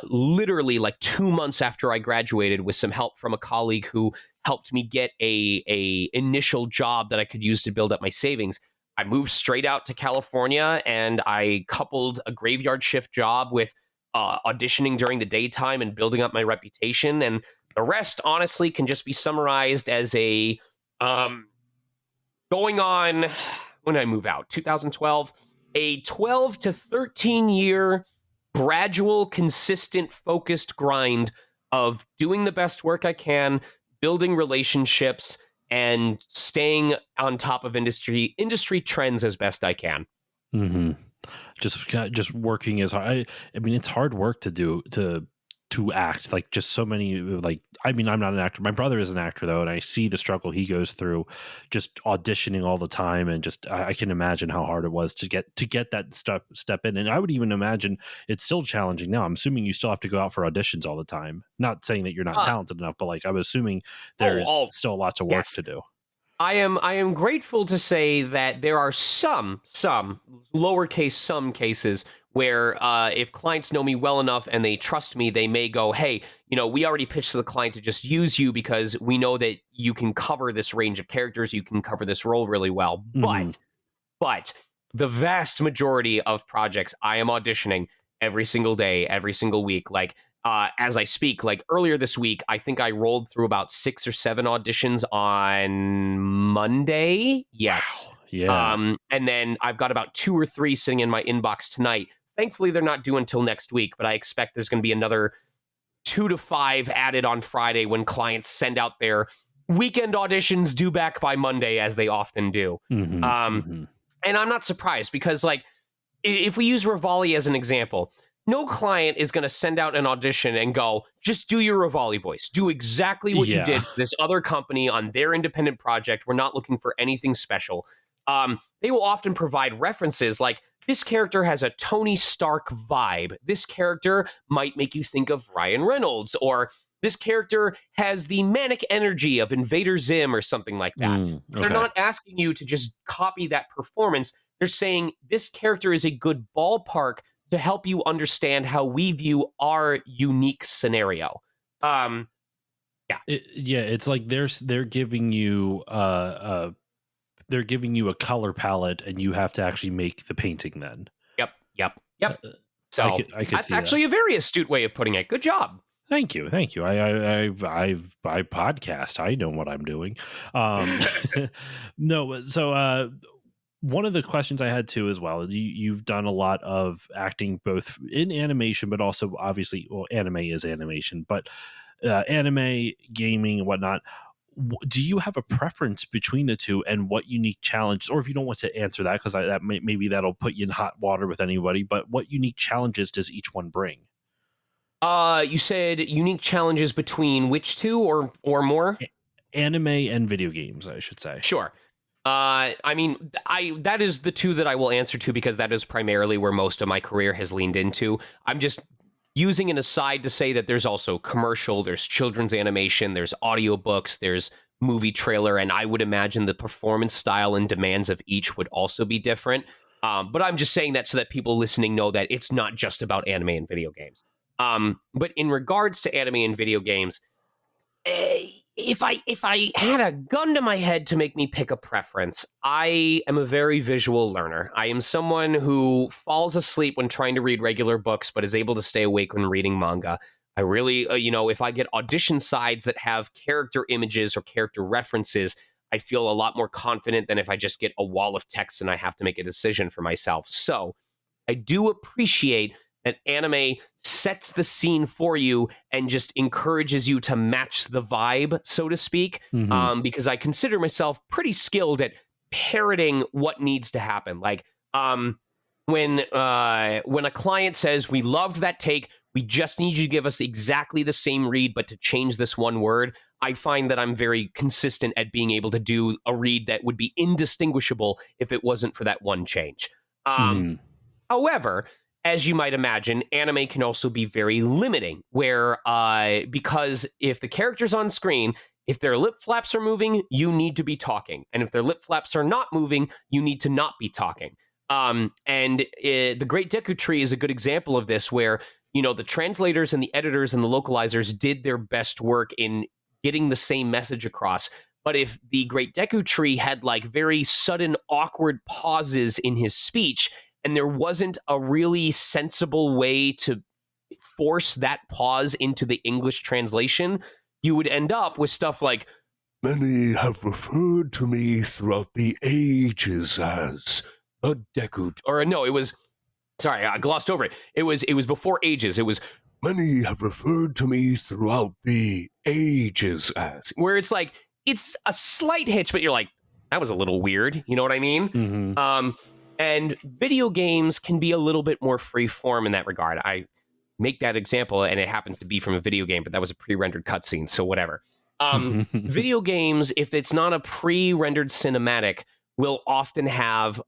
literally like 2 months after I graduated, with some help from a colleague who helped me get a initial job that I could use to build up my savings, I moved straight out to California, and I coupled a graveyard shift job with auditioning during the daytime and building up my reputation. And the rest, honestly, can just be summarized as a going on, when did I move out? 2012, a 12 to 13 year gradual, consistent, focused grind of doing the best work I can, building relationships, and staying on top of industry trends as best I can. hmm just working as hard. I mean, it's hard work to do to act, like just so many, like, I mean, I'm not an actor. My brother is an actor though, and I see the struggle he goes through just auditioning all the time, and just I can imagine how hard it was to get that step in. And I would even imagine it's still challenging now. I'm assuming you still have to go out for auditions all the time. Not saying that you're not Uh, talented enough, but like, I'm assuming oh, there's oh, still lots of work yes. to do. I am grateful to say that there are some lowercase some cases where if clients know me well enough and they trust me, they may go, hey, we already pitched to the client to just use you because we know that you can cover this range of characters, you can cover this role really well. hmm But the vast majority of projects I am auditioning every single day, every single week. Like as I speak, like earlier this week, I think I rolled through about 6 or 7 auditions on Monday. Yes. Wow. Yeah. And then I've got about 2 or 3 sitting in my inbox tonight. Thankfully, they're not due until next week, but I expect there's going to be another 2 to 5 added on Friday when clients send out their weekend auditions due back by Monday, as they often do. hmm Um, hmm and I'm not surprised because, like, if we use Rivali as an example, no client is going to send out an audition and go, just do your Rivali voice. Do exactly what you Yeah. did for this other company on their independent project. We're not looking for anything special. They will often provide references like, this character has a Tony Stark vibe. This character might make you think of Ryan Reynolds, or this character has the manic energy of Invader Zim or something like that. They're Okay. not asking you to just copy that performance. They're saying this character is a good ballpark to help you understand how we view our unique scenario. Um, yeah, Yeah, it's like they're giving you they're giving you a color palette, and you have to actually make the painting then. yep, yep, yep. Uh, So I could that's see that. actually a very astute way of putting it. Good job. Thank you, thank you. I podcast. I know what I'm doing. Um, no, so one of the questions I had too as well. You've done a lot of acting, both in animation, but also obviously, well, anime is animation, but anime, gaming, and whatnot. Do you have a preference between the two, and what unique challenges, or if you don't want to answer that, because maybe that'll put you in hot water with anybody, but what unique challenges does each one bring? You said unique challenges between which two or more? Anime and video games, I should say. Sure. I mean, I that is the two that I will answer to because that is primarily where most of my career has leaned into. I'm just using an aside to say that there's also commercial, there's children's animation, there's audiobooks, there's movie trailer, and I would imagine the performance style and demands of each would also be different. But I'm just saying that so that people listening know that it's not just about anime and video games. But in regards to anime and video games, if I had a gun to my head to make me pick a preference, I am a very visual learner. I am someone who falls asleep when trying to read regular books, but is able to stay awake when reading manga. I really, if I get audition sides that have character images or character references, I feel a lot more confident than if I just get a wall of text and I have to make a decision for myself. So I do appreciate that anime sets the scene for you and just encourages you to match the vibe, so to speak. hmm Because I consider myself pretty skilled at parroting what needs to happen. Like when a client says, "We loved that take. We just need you to give us exactly the same read, but to change this one word." I find that I'm very consistent at being able to do a read that would be indistinguishable if it wasn't for that one change. Um, Mm. However, as you might imagine, anime can also be very limiting, where because if the character's on screen, if their lip flaps are moving, you need to be talking, and if their lip flaps are not moving, you need to not be talking. The Great Deku Tree is a good example of this, where the translators and the editors and the localizers did their best work in getting the same message across. But if the Great Deku Tree had like very sudden, awkward pauses in his speech, and there wasn't a really sensible way to force that pause into the English translation, you would end up with stuff like, "Many have referred to me throughout the ages as a Deku," or no, it was, sorry, I glossed over it. It was before ages. It was, "Many have referred to me throughout the ages as," where it's like, it's a slight hitch, but you're like, that was a little weird. You know what I mean? Hmm. And video games can be a little bit more free form in that regard. I make that example, and it happens to be from a video game, but that was a pre-rendered cutscene, so whatever. Video games, if it's not a pre-rendered cinematic, will often have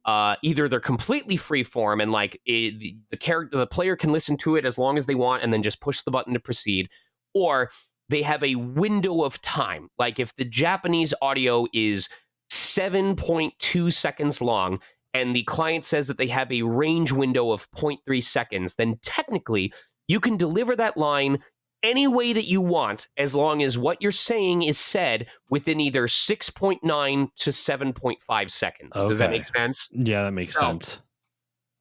either they're completely free form and like the player can listen to it as long as they want and then just push the button to proceed, or they have a window of time. Like if the Japanese audio is 7.2 seconds long and the client says that they have a range window of 0.3 seconds, then technically you can deliver that line any way that you want, as long as what you're saying is said within either 6.9 to 7.5 seconds. Does that Okay. make sense? Yeah, that makes sense.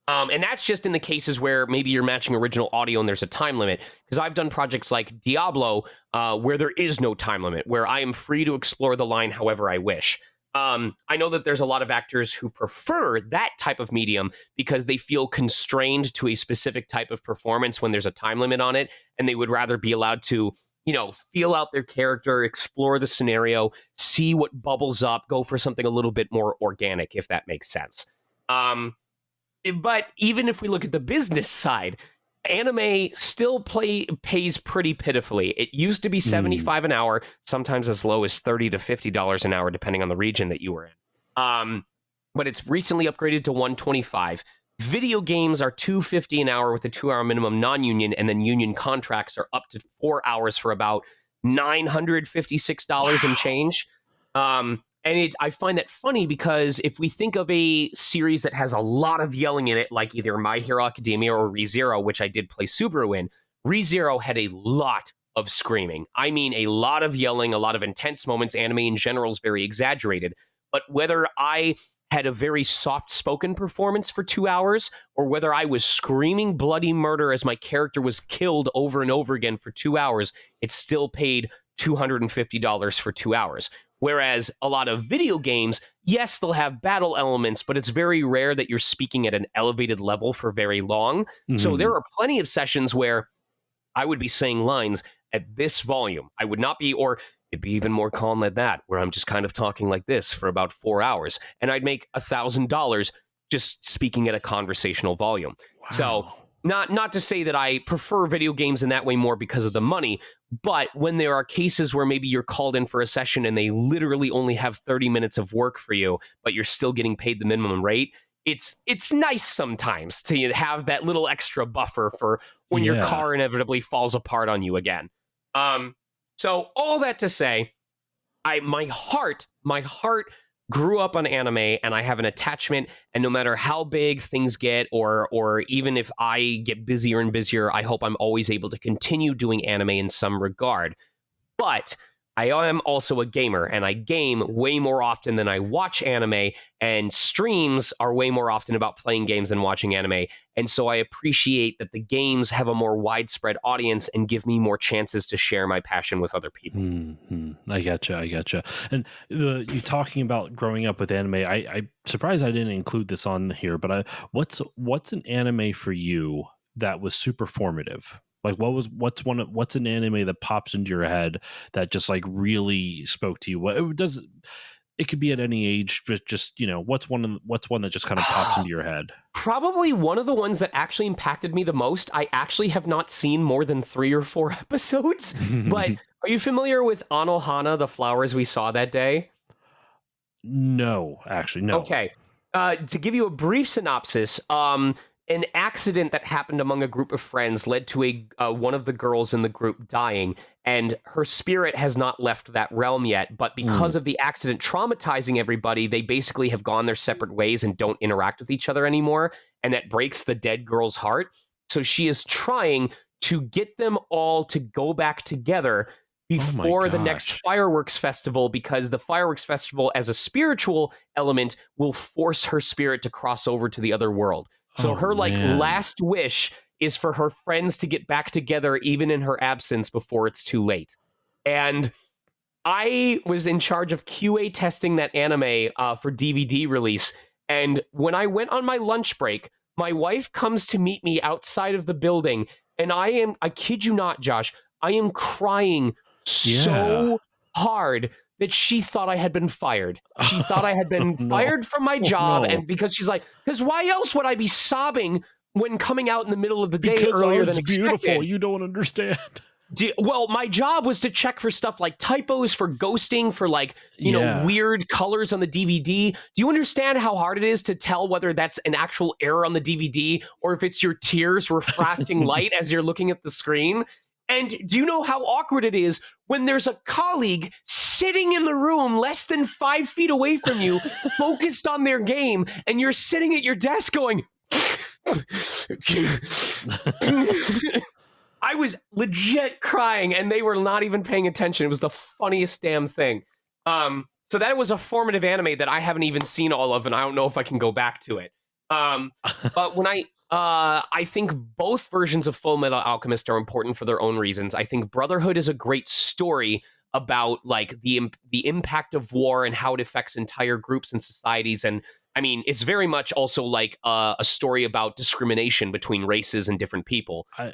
And that's just in the cases where maybe you're matching original audio and there's a time limit. Because I've done projects like Diablo, where there is no time limit, where I am free to explore the line however I wish. I know that there's a lot of actors who prefer that type of medium because they feel constrained to a specific type of performance when there's a time limit on it, and they would rather be allowed to, feel out their character, explore the scenario, see what bubbles up, go for something a little bit more organic, if that makes sense. But even if we look at the business side, anime still pays pretty pitifully. It used to be $75 an hour, sometimes as low as $30 to $50 an hour, depending on the region that you were in. But it's recently upgraded to $125. Video games are $250 an hour with a 2-hour minimum non-union, and then union contracts are up to 4 hours for about $956 and change. I find that funny because if we think of a series that has a lot of yelling in it, like either My Hero Academia or ReZero, which I did play Subaru in, ReZero had a lot of screaming. I mean, a lot of yelling, a lot of intense moments. Anime in general is very exaggerated. But whether I had a very soft-spoken performance for 2 hours, or whether I was screaming bloody murder as my character was killed over and over again for 2 hours, it still paid $250 for 2 hours. Whereas a lot of video games, yes, they'll have battle elements, but it's very rare that you're speaking at an elevated level for very long. So there are plenty of sessions where I would be saying lines at this volume. I would not be, or it'd be even more calm than that, where I'm just kind of talking like this for about 4 hours, and I'd make $1,000 just speaking at a conversational volume. Wow. So not to say that I prefer video games in that way more because of the money, but when there are cases where maybe you're called in for a session and they literally only have 30 minutes of work for you, but you're still getting paid the minimum rate, it's nice sometimes to have that little extra buffer for when your car inevitably falls apart on you again. So all that to say, my heart grew up on anime, and I have an attachment, and no matter how big things get, or even if I get busier and busier, I hope I'm always able to continue doing anime in some regard. But I am also a gamer, and I game way more often than I watch anime, and streams are way more often about playing games than watching anime. And so I appreciate that the games have a more widespread audience and give me more chances to share my passion with other people. I gotcha. And you talking about growing up with anime, I'm surprised I didn't include this on here, but what's an anime for you that was super formative? Like what's an anime that pops into your head that just like really spoke to you? What it does? It could be at any age, but just, what's one that just kind of pops into your head? Probably one of the ones that actually impacted me the most. I actually have not seen more than 3 or 4 episodes, but are you familiar with Anohana, the flowers we saw that day? No, actually, no. Okay. To give you a brief synopsis, an accident that happened among a group of friends led to one of the girls in the group dying, and her spirit has not left that realm yet. But because Mm. of the accident traumatizing everybody, they basically have gone their separate ways and don't interact with each other anymore, and that breaks the dead girl's heart. So she is trying to get them all to go back together Oh my before the next gosh. fireworks festival, because the fireworks festival as a spiritual element will force her spirit to cross over to the other world. So Oh her like man. last wish is for her friends to get back together even in her absence before it's too late. And I was in charge of QA testing that anime for DVD release. And when I went on my lunch break, my wife comes to meet me outside of the building. And I kid you not, Josh, I am crying Yeah. so hard that she thought I had been fired. She thought I had Oh been no. fired from my Oh job. no. And because she's like, because why else would I be sobbing when coming out in the middle of the day Because earlier than art's beautiful. expected? You don't understand. Well, my job was to check for stuff like typos, for ghosting, for like, Yeah. weird colors on the DVD. Do you understand how hard it is to tell whether that's an actual error on the DVD or if it's your tears refracting light as you're looking at the screen? And do you know how awkward it is when there's a colleague sitting in the room less than 5 feet away from you, focused on their game, and you're sitting at your desk going, I was legit crying, and they were not even paying attention. It was the funniest damn thing. So that was a formative anime that I haven't even seen all of, and I don't know if I can go back to it. Um, but I think both versions of Full Metal Alchemist are important for their own reasons. I think Brotherhood is a great story about like the impact of war and how it affects entire groups and societies. And I mean, it's very much also like a story about discrimination between races and different people. I,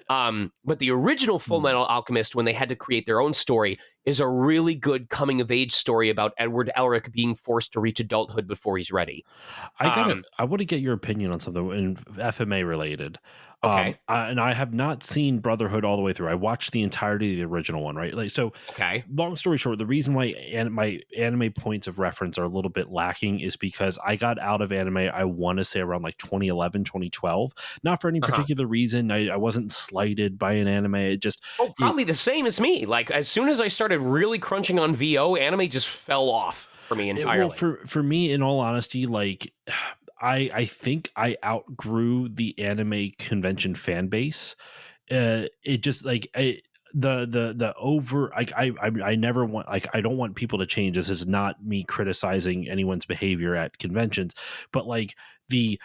But the original Full hmm. Metal Alchemist, when they had to create their own story, is a really good coming of age story about Edward Elric being forced to reach adulthood before he's ready. Um, I want to get your opinion on something in FMA related. okay, And I have not seen Brotherhood all the way through. I watched the entirety of the original one, right? Like, so okay. long story short, the reason why my anime points of reference are a little bit lacking is because I got out of anime, I want to say around like 2011, 2012. Not for any Uh-huh. particular reason. I wasn't slighted by an anime. It just, Oh, it, probably the same as me. Like as soon as I started really crunching on VO, anime just fell off for me well, entirely. for me, in all honesty, like I think I outgrew the anime convention fan base. It just like the over I never want, like, I don't want people to change. This is not me criticizing anyone's behavior at conventions, but like the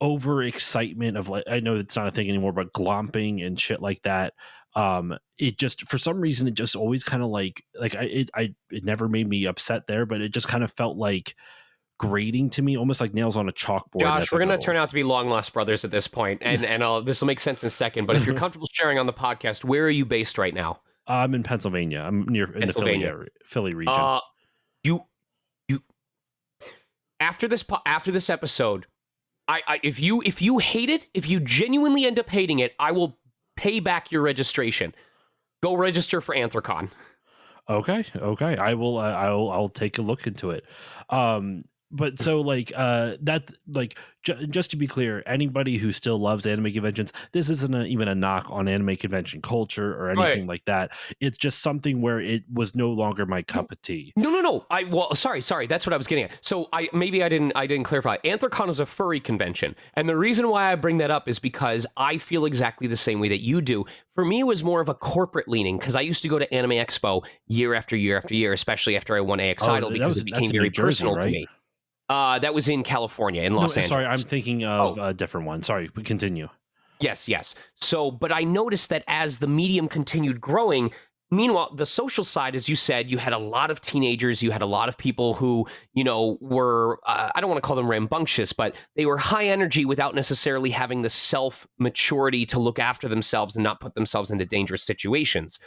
over excitement of, like, I know it's not a thing anymore, but glomping and shit like that. It just, for some reason, it just always kind of it never made me upset there, but it just kind of felt like grating to me, almost like nails on a chalkboard Josh, as we're like gonna a turn out to be long lost brothers at this point, and this will make sense in a second. But if you're comfortable sharing on the podcast, where are you based right now? I'm in Pennsylvania. I'm near in the Philly Pennsylvania. area, Philly region. Uh, you you after this episode, if you hate it, if you genuinely end up hating it, I will pay back your registration. Go register for Anthrocon. Okay. I will. I'll take a look into it. But so like that like just to be clear, anybody who still loves anime conventions, this isn't even a knock on anime convention culture or Right. anything like that. It's just something where it was no longer my No, cup of tea. no. Sorry. That's what I was getting at. So I didn't clarify. Anthrocon is a furry convention, and the reason why I bring that up is because I feel exactly the same way that you do. For me, it was more of a corporate leaning because I used to go to Anime Expo year after year after year, especially after I won AX Oh, Idol, because it that's became in New very Jersey, personal to right? me. That was in California, in No, Los sorry, I'm Angeles. thinking of Oh, a different one. Sorry, we continue. yes. So, but I noticed that as the medium continued growing, meanwhile, the social side, as you said, you had a lot of teenagers, you had a lot of people who, were, I don't want to call them rambunctious, but they were high energy without necessarily having the self maturity to look after themselves and not put themselves into dangerous situations.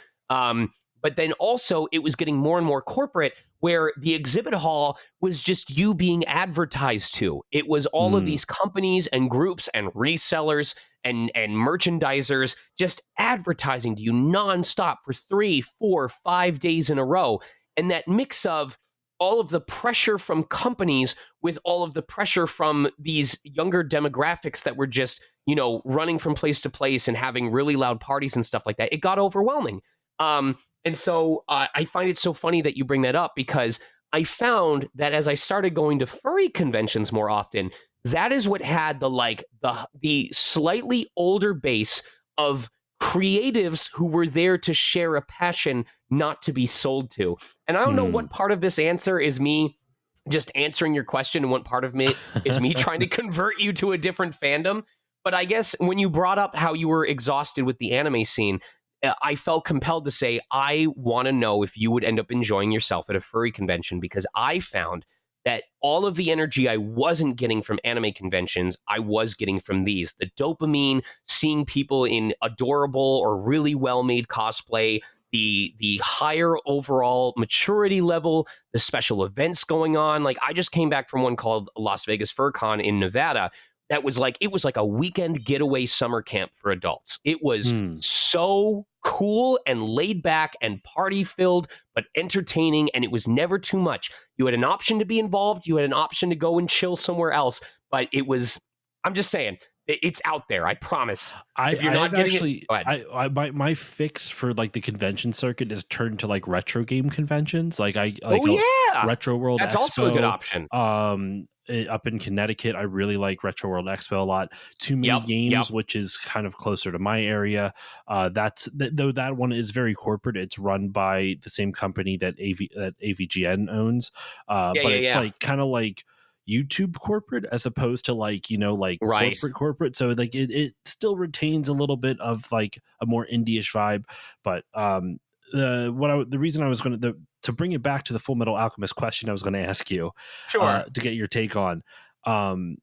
But then also it was getting more and more corporate where the exhibit hall was just you being advertised to. It was all of Mm, these companies and groups and resellers and merchandisers just advertising to you nonstop for 3, 4, 5 days in a row. And that mix of all of the pressure from companies with all of the pressure from these younger demographics that were just, running from place to place and having really loud parties and stuff like that, it got overwhelming. And so I find it so funny that you bring that up because I found that as I started going to furry conventions more often, that is what had the slightly older base of creatives who were there to share a passion not to be sold to. And I don't know mm. what part of this answer is me just answering your question and what part of me is me trying to convert you to a different fandom. But I guess when you brought up how you were exhausted with the anime scene, I felt compelled to say, I want to know if you would end up enjoying yourself at a furry convention because I found that all of the energy I wasn't getting from anime conventions, I was getting from these. The dopamine, seeing people in adorable or really well-made cosplay, the higher overall maturity level, the special events going on. Like I just came back from one called Las Vegas Fur Con in Nevada. It was like a weekend getaway summer camp for adults. It was Hmm. so cool and laid back and party filled, but entertaining. And it was never too much. You had an option to be involved. You had an option to go and chill somewhere else. But I'm just saying, it's out there. I promise. If you're I've not getting it, actually go ahead. my fix for like the convention circuit is turned to like retro game conventions. Like I like Oh, a yeah. Retro World That's also a good Expo. option. Up in Connecticut, I really like Retro World Expo a lot. Too Many Yep. Yep. Games, which is kind of closer to my area. Though that one is very corporate. It's run by the same company that AVGN owns, Yeah. but Yeah. it's Yeah. like kind of like YouTube corporate as opposed to like like Right. corporate. So like it still retains a little bit of like a more indie-ish vibe, but the reason I was going to bring it back to the Full Metal Alchemist question I was going to ask you Sure. to get your take on. And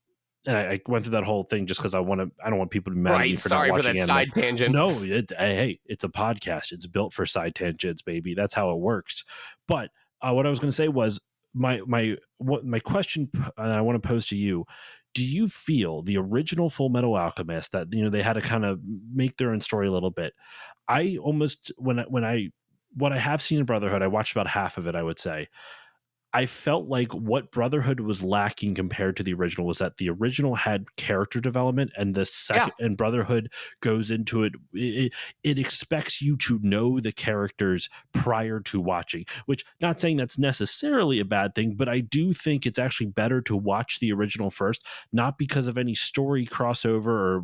I went through that whole thing just because I don't want people to be mad at me Right. for not Sorry for that watching anime. side tangent. No, hey, it's a podcast. It's built for side tangents, baby. That's how it works. But what I was going to say was my question I want to pose to you. Do you feel the original Full Metal Alchemist that they had to kind of make their own story a little bit? I almost when I what I have seen in Brotherhood, I watched about half of it, I would say. I felt like what Brotherhood was lacking compared to the original was that the original had character development, and the Yeah. second and Brotherhood goes into it expects you to know the characters prior to watching. Which, not saying that's necessarily a bad thing, but I do think it's actually better to watch the original first, not because of any story crossover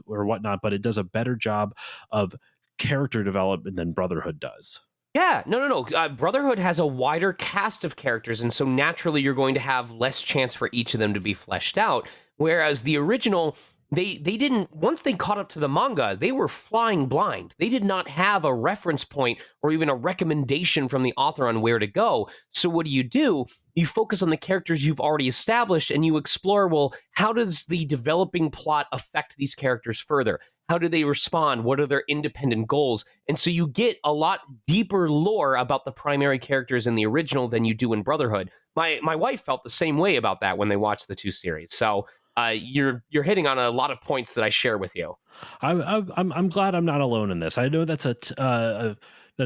or whatnot, but it does a better job of character development than Brotherhood does. Yeah, no. Brotherhood has a wider cast of characters, and so naturally you're going to have less chance for each of them to be fleshed out. Whereas the original, they didn't. Once they caught up to the manga, they were flying blind. They did not have a reference point or even a recommendation from the author on where to go. So what do? You focus on the characters you've already established, and you explore. Well, how does the developing plot affect these characters further? How do they respond? What are their independent goals? And so you get a lot deeper lore about the primary characters in the original than you do in Brotherhood. My wife felt the same way about that when they watched the two series. So you're hitting on a lot of points that I share with you. I'm glad I'm not alone in this. I know that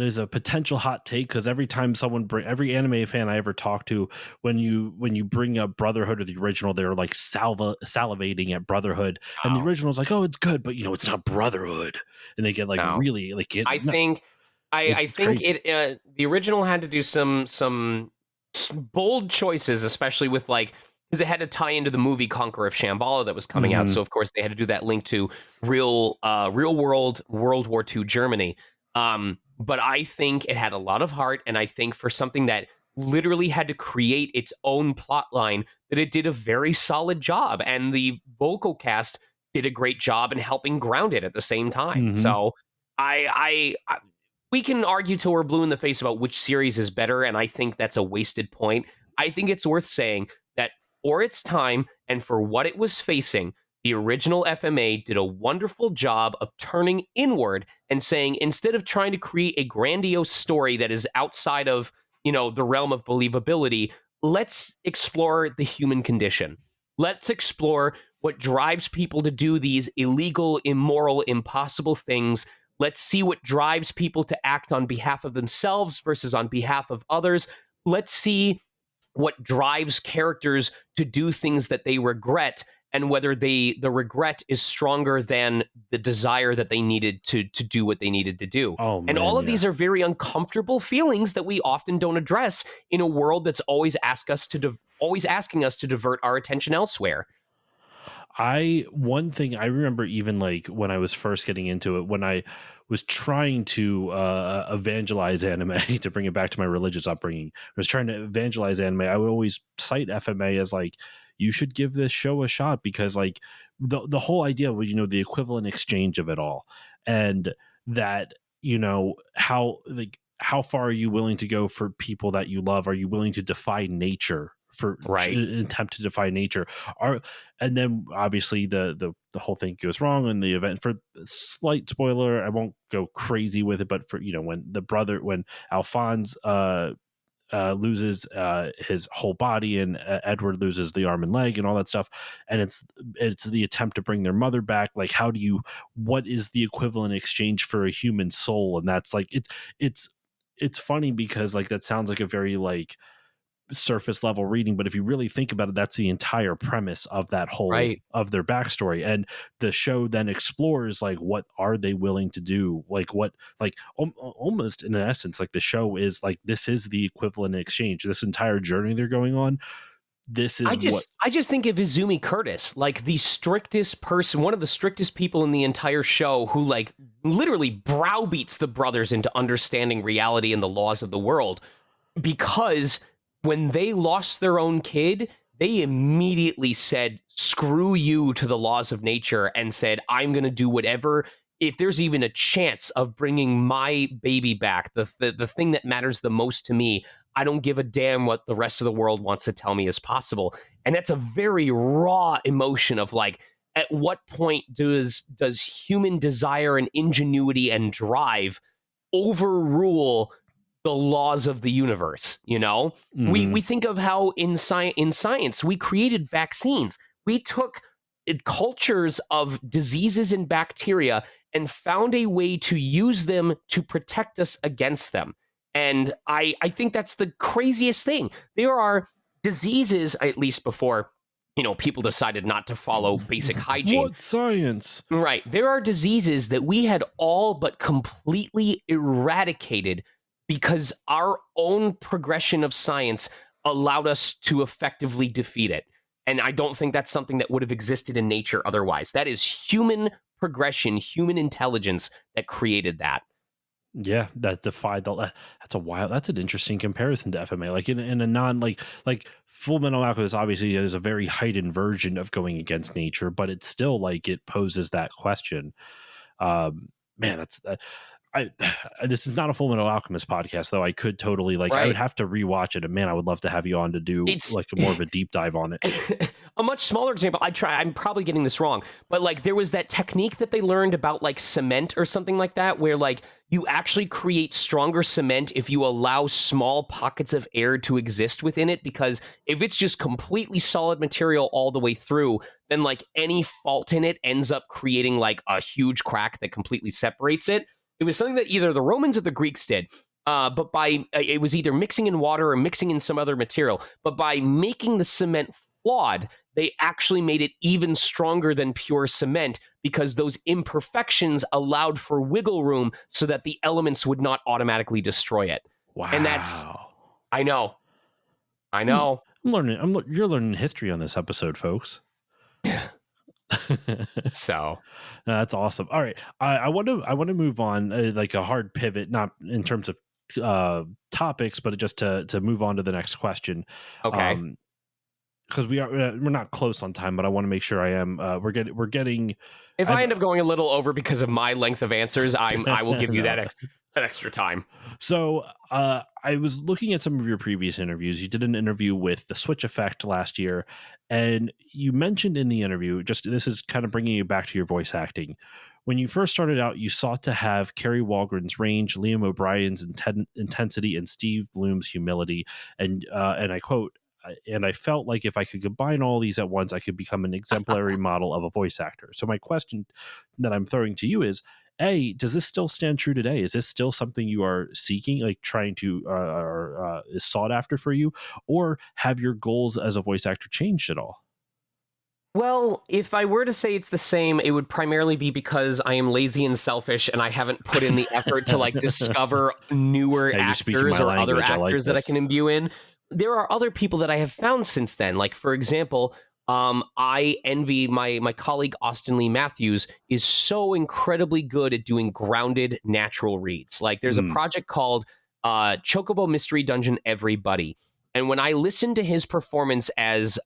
is a potential hot take because every time every anime fan I ever talk to, when you bring up Brotherhood or the original, they're like salivating at Brotherhood, and the No, original is like, oh, it's good, but it's not Brotherhood, and they get like no. really like I no, think I it's think crazy. it the original had to do some bold choices, especially with because it had to tie into the movie Conqueror of Shambhala that was coming out. Hmm. So of course they had to do that link to real world World War II Germany. But I think it had a lot of heart, and I think for something that literally had to create its own plot line, that it did a very solid job, and the vocal cast did a great job in helping ground it at the same time. Hmm. So I we can argue till we're blue in the face about which series is better, and I think that's a wasted point. I think it's worth saying that for its time and for what it was facing, The original FMA did a wonderful job of turning inward and saying, instead of trying to create a grandiose story that is outside of, the realm of believability, let's explore the human condition. Let's explore what drives people to do these illegal, immoral, impossible things. Let's see what drives people to act on behalf of themselves versus on behalf of others. Let's see what drives characters to do things that they regret, and whether the regret is stronger than the desire that they needed to do what they needed to do. Oh And all man, of yeah. these are very uncomfortable feelings that we often don't address in a world that's always always asking us to divert our attention elsewhere. One thing I remember, even like when I was first getting into it, when I was trying to evangelize anime, to bring it back to my religious upbringing, I was trying to evangelize anime. I would always cite FMA as like, you should give this show a shot, because like the whole idea was, the equivalent exchange of it all, and that, how far are you willing to go for people that you love? Are you willing to defy nature for Right. attempt to defy nature? Are And then obviously the whole thing goes wrong in the event. For slight spoiler, I won't go crazy with it, but for when Alphonse loses his whole body, and Edward loses the arm and leg and all that stuff, and it's the attempt to bring their mother back. Like, what is the equivalent exchange for a human soul? And that's like, it's funny, because like that sounds like a very like surface level reading, but if you really think about it, that's the entire premise of that whole Right. of their backstory. And the show then explores like, what are they willing to do, like what, like almost in essence, like the show is like, this is the equivalent exchange, this entire journey they're going on. This I is what just I just think of Izumi Curtis, like the strictest person, one of the strictest people in the entire show, who like literally browbeats the brothers into understanding reality and the laws of the world, because when they lost their own kid, they immediately said, screw you to the laws of nature, and said, I'm going to do whatever. If there's even a chance of bringing my baby back, the thing that matters the most to me, I don't give a damn what the rest of the world wants to tell me is possible. And that's a very raw emotion of like, at what point does human desire and ingenuity and drive overrule the laws of the universe? We Mhm. think of how in science we created vaccines. We took cultures of diseases and bacteria and found a way to use them to protect us against them. And I think that's the craziest thing. There are diseases, at least before people decided not to follow basic hygiene. What science? Right. There are diseases that we had all but completely eradicated because our own progression of science allowed us to effectively defeat it. And I don't think that's something that would have existed in nature otherwise. That is human progression, human intelligence that created that. Yeah, that defied the. That's an interesting comparison to FMA. Like in a non like Full Metal Alchemist obviously is a very heightened version of going against nature, but it's still like, it poses that question. Man, that's I. This is not a Full Metal Alchemist podcast, though. I could totally like. I would Right. have to rewatch it, and man, I would love to have you on to do It's like more of a deep dive on it. a much smaller example. I'm probably getting this wrong, but like there was that technique that they learned about like cement or something like that, where like you actually create stronger cement if you allow small pockets of air to exist within it, because if it's just completely solid material all the way through, then like any fault in it ends up creating like a huge crack that completely separates it. It was something that either the Romans or the Greeks did. But by it was either mixing in water or mixing in some other material. But by making the cement flawed, they actually made it even stronger than pure cement, because those imperfections allowed for wiggle room so that the elements would not automatically destroy it. And that's, Wow. I know, I I'm, know. I'm learning. You're learning history on this episode, folks. So, No, that's awesome. All right, I want to move on, like a hard pivot, not in terms of topics, but just to move on to the next question. okay. Because we're not close on time, but I want to make sure I am. We're getting. If I I've end up going a little over because of my length of answers, I will give you no, that. An extra time. So I was looking at some of your previous interviews. You did an interview with the Switch Effect last year, and you mentioned in the interview, just this is kind of bringing you back to your voice acting. When you first started out, you sought to have Kerry Walgren's range, Liam O'Brien's intensity, and Steve Bloom's humility. And I quote, and I felt like if I could combine all these at once, I could become an exemplary model of a voice actor. So my question that I'm throwing to you is, A, does this still stand true today? Is this still something you are seeking, like trying to, or is sought after for you? Or have your goals as a voice actor changed at all? Well, if I were to say it's the same, it would primarily be because I am lazy and selfish and I haven't put in the effort to like discover newer Hey, you're speaking actors my or other language. I like actors that I this. can imbue in. There are other people that I have found since then. Like, for example, I envy my colleague Austin Lee Matthews is so incredibly good at doing grounded natural reads. Like there's a Mm, project called Chocobo Mystery Dungeon Everybody. And when I listened to his performance as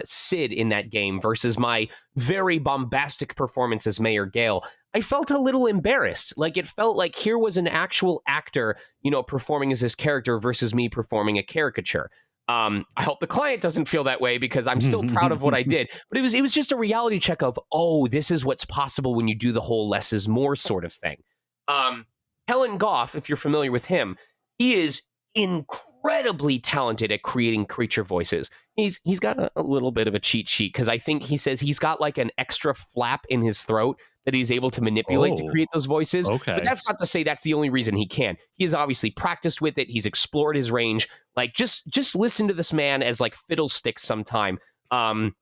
Sid in that game versus my very bombastic performance as Mayor Gale, I felt a little embarrassed. Like it felt like here was an actual actor, performing as his character versus me performing a caricature. I hope the client doesn't feel that way because I'm still proud of what I did. But it was just a reality check of, oh, this is what's possible when you do the whole less is more sort of thing. Helen Goff, if you're familiar with him, he is incredibly talented at creating creature voices. He's got a little bit of a cheat sheet because I think he says he's got like an extra flap in his throat that he's able to manipulate to oh, create those voices. But okay. that's not to say that's the only reason he can. He has obviously practiced with it. He's explored his range. Like just listen to this man as like fiddlesticks sometime. And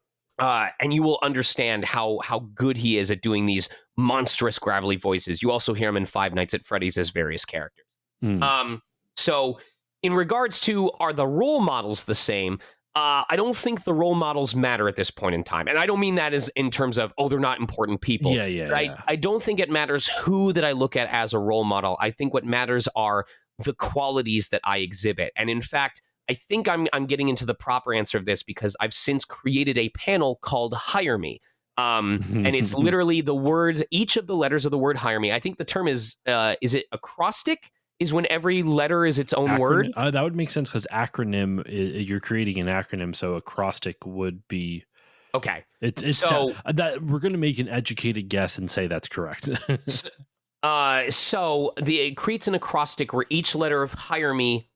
you will understand how good he is at doing these monstrous gravelly voices. You also hear him in Five Nights at Freddy's as various characters. Mm, So in regards to are the role models the same? I don't think the role models matter at this point in time. And I don't mean that as in terms of, oh, they're not important people. yeah, yeah, But I, yeah. I don't think it matters who that I look at as a role model. I think what matters are the qualities that I exhibit. And in fact, I think I'm getting into the proper answer of this because I've since created a panel called Hire Me. And it's literally the words, each of the letters of the word hire me. I think the term is it acrostic? Is when every letter is its own word. That would make sense because you're creating an acronym, so acrostic would be. Okay. It's So that we're going to make an educated guess and say that's correct. it creates an acrostic where each letter of hire me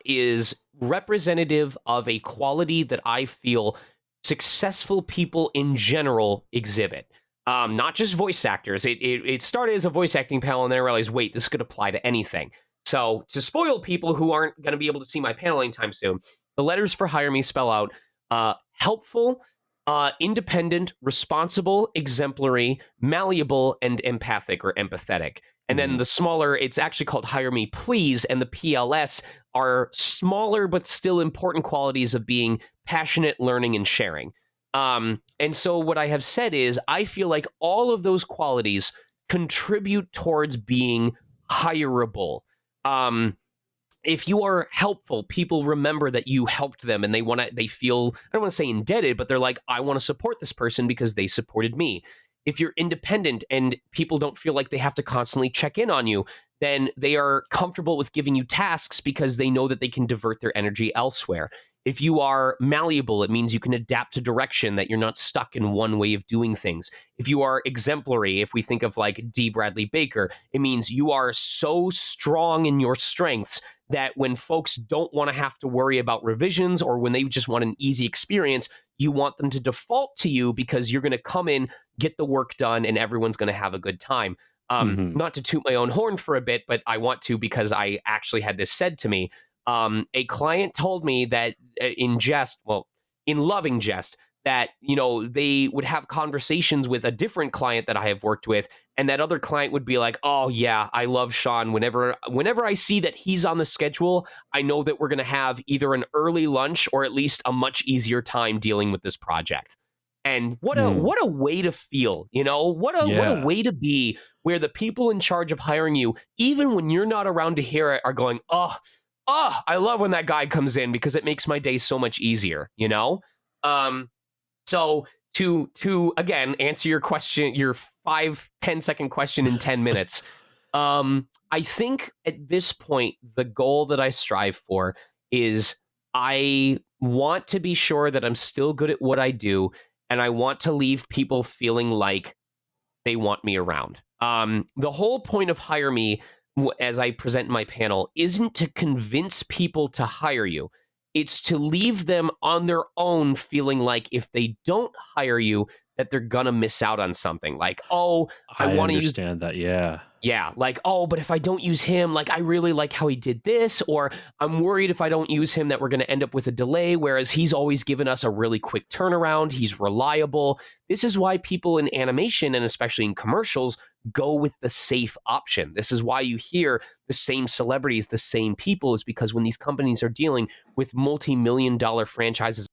is representative of a quality that I feel successful people in general exhibit. Not just voice actors. It started as a voice acting panel, and then I realized, wait, this could apply to anything. So to spoil people who aren't going to be able to see my panel anytime soon, the letters for hire me spell out helpful, independent, responsible, exemplary, malleable, and empathic or empathetic. And then Mhm. the smaller, it's actually called hire me please, and the PLS are smaller but still important qualities of being passionate, learning, and sharing. And so what I have said is I feel like all of those qualities contribute towards being hireable. Um, if you are helpful, people remember that you helped them and they feel, I don't want to say indebted, but they're like, I want to support this person because they supported me. If you're independent and people don't feel like they have to constantly check in on you, then they are comfortable with giving you tasks because they know that they can divert their energy elsewhere. If you are malleable, it means you can adapt to direction, that you're not stuck in one way of doing things. If you are exemplary, if we think of like D. Bradley Baker, it means you are so strong in your strengths that when folks don't want to have to worry about revisions or when they just want an easy experience, you want them to default to you because you're going to come in, get the work done, and everyone's going to have a good time. Mhm. Not to toot my own horn for a bit, but I want to because I actually had this said to me. A client told me that in jest, well, in loving jest, that they would have conversations with a different client that I have worked with, and that other client would be like, "Oh yeah, I love Sean. Whenever I see that he's on the schedule, I know that we're going to have either an early lunch or at least a much easier time dealing with this project." And what a Mm. what a way to feel, what a Yeah. way to be, where the people in charge of hiring you, even when you're not around to hear it, are going, "Oh, I love when that guy comes in because it makes my day so much easier." Um, so to again answer your question, your 5-10 second question in 10 minutes. I think at this point, the goal that I strive for is I want to be sure that I'm still good at what I do, and I want to leave people feeling like they want me around. The whole point of Hire Me, as I present in my panel, isn't to convince people to hire you. It's to leave them on their own feeling like if they don't hire you, that they're gonna miss out on something. Like, oh, I I want to use understand that. Yeah. yeah, like, oh, but if I don't use him, like, I really like how he did this, or I'm worried if I don't use him that we're going to end up with a delay, whereas he's always given us a really quick turnaround. He's reliable. This is why people in animation and especially in commercials go with the safe option. This is why you hear the same celebrities, the same people, is because when these companies are dealing with multi-million-dollar franchises.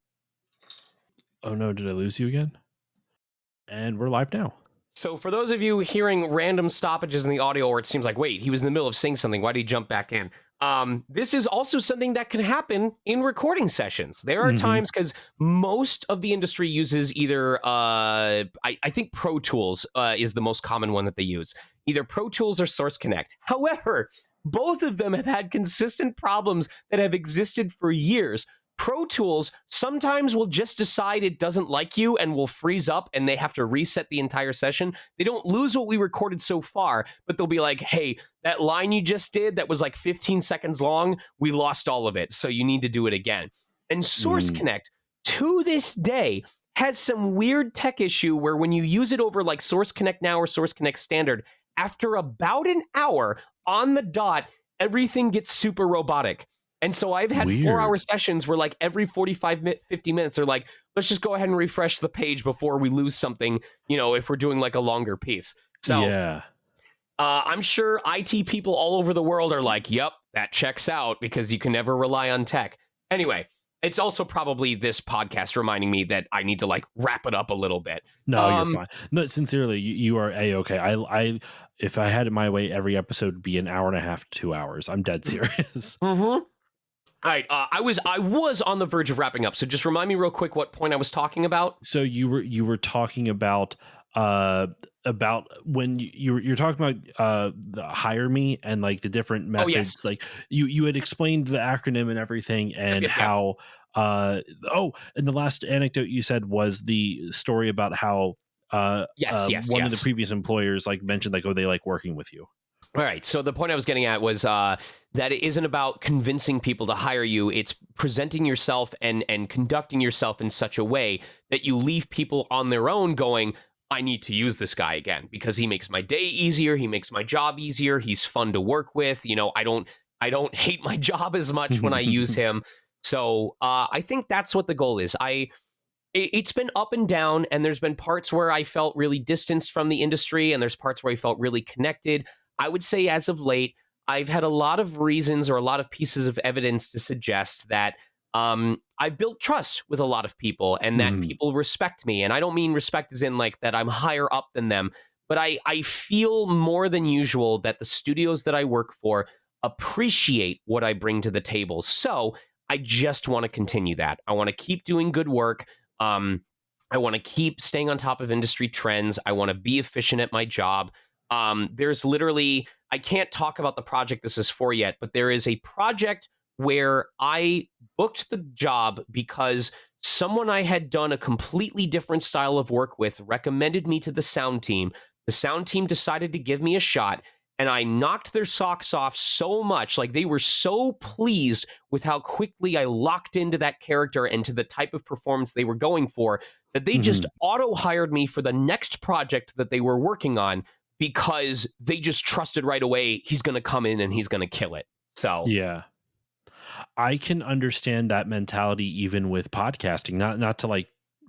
Oh no, did I lose you again? And we're live now. So, for those of you hearing random stoppages in the audio, or it seems like, wait, he was in the middle of saying something, why did he jump back in? This is also something that can happen in recording sessions. There are Hmm. times because most of the industry uses either, I think Pro Tools is the most common one that they use, either Pro Tools or Source Connect. However, both of them have had consistent problems that have existed for years. Pro Tools sometimes will just decide it doesn't like you and will freeze up and they have to reset the entire session. They don't lose what we recorded so far, but they'll be like, hey, that line you just did that was like 15 seconds long, we lost all of it. So you need to do it again. And Source Mm. Connect, to this day, has some weird tech issue where when you use it over like Source Connect Now or Source Connect Standard, after about an hour on the dot, everything gets super robotic. And so I've had 4 hour Weird. sessions where like every 50 minutes, they're like, let's just go ahead and refresh the page before we lose something, if we're doing like a longer piece. So Yeah. I'm sure IT people all over the world are like, yep, that checks out because you can never rely on tech. Anyway, it's also probably this podcast reminding me that I need to like wrap it up a little bit. No, you're Um, fine. No, sincerely, you are a-okay. If I had it my way, every episode would be an hour and a half to 2 hours. I'm dead serious. mhm. All right, I was on the verge of wrapping up, so just remind me real quick what point I was talking about. So you were talking uh about when you're talking about the Hire Me and like the different Oh yes, methods. Like you had explained the acronym and everything yep, and yep, yep. how and the last anecdote you said was the story about how Yes, yes, one of the yes. previous employers like mentioned like, oh, they like working with you. All right. So the point I was getting at was that it isn't about convincing people to hire you. It's presenting yourself and conducting yourself in such a way that you leave people on their own going, I need to use this guy again because he makes my day easier. He makes my job easier. He's fun to work with. I don't hate my job as much when I use him. So I think that's what the goal is. It's been up and down, and there's been parts where I felt really distanced from the industry, and there's parts where I felt really connected. I would say as of late, I've had a lot of reasons or a lot of pieces of evidence to suggest that I've built trust with a lot of people and that Mhm. people respect me. And I don't mean respect as in like that I'm higher up than them, but I feel more than usual that the studios that I work for appreciate what I bring to the table. So I just want to continue that. I want to keep doing good work. Um, I want to keep staying on top of industry trends. I want to be efficient at my job. There's literally, I can't talk about the project this is for yet, but there is a project where I booked the job because someone I had done a completely different style of work with recommended me to the sound team. The sound team decided to give me a shot, and I knocked their socks off so much. Like they were so pleased with how quickly I locked into that character and to the type of performance they were going for that they just Mhm. auto hired me for the next project that they were working on because they just trusted right away he's going to come in and he's going to kill it. So, Yeah. I can understand that mentality even with podcasting. Not to like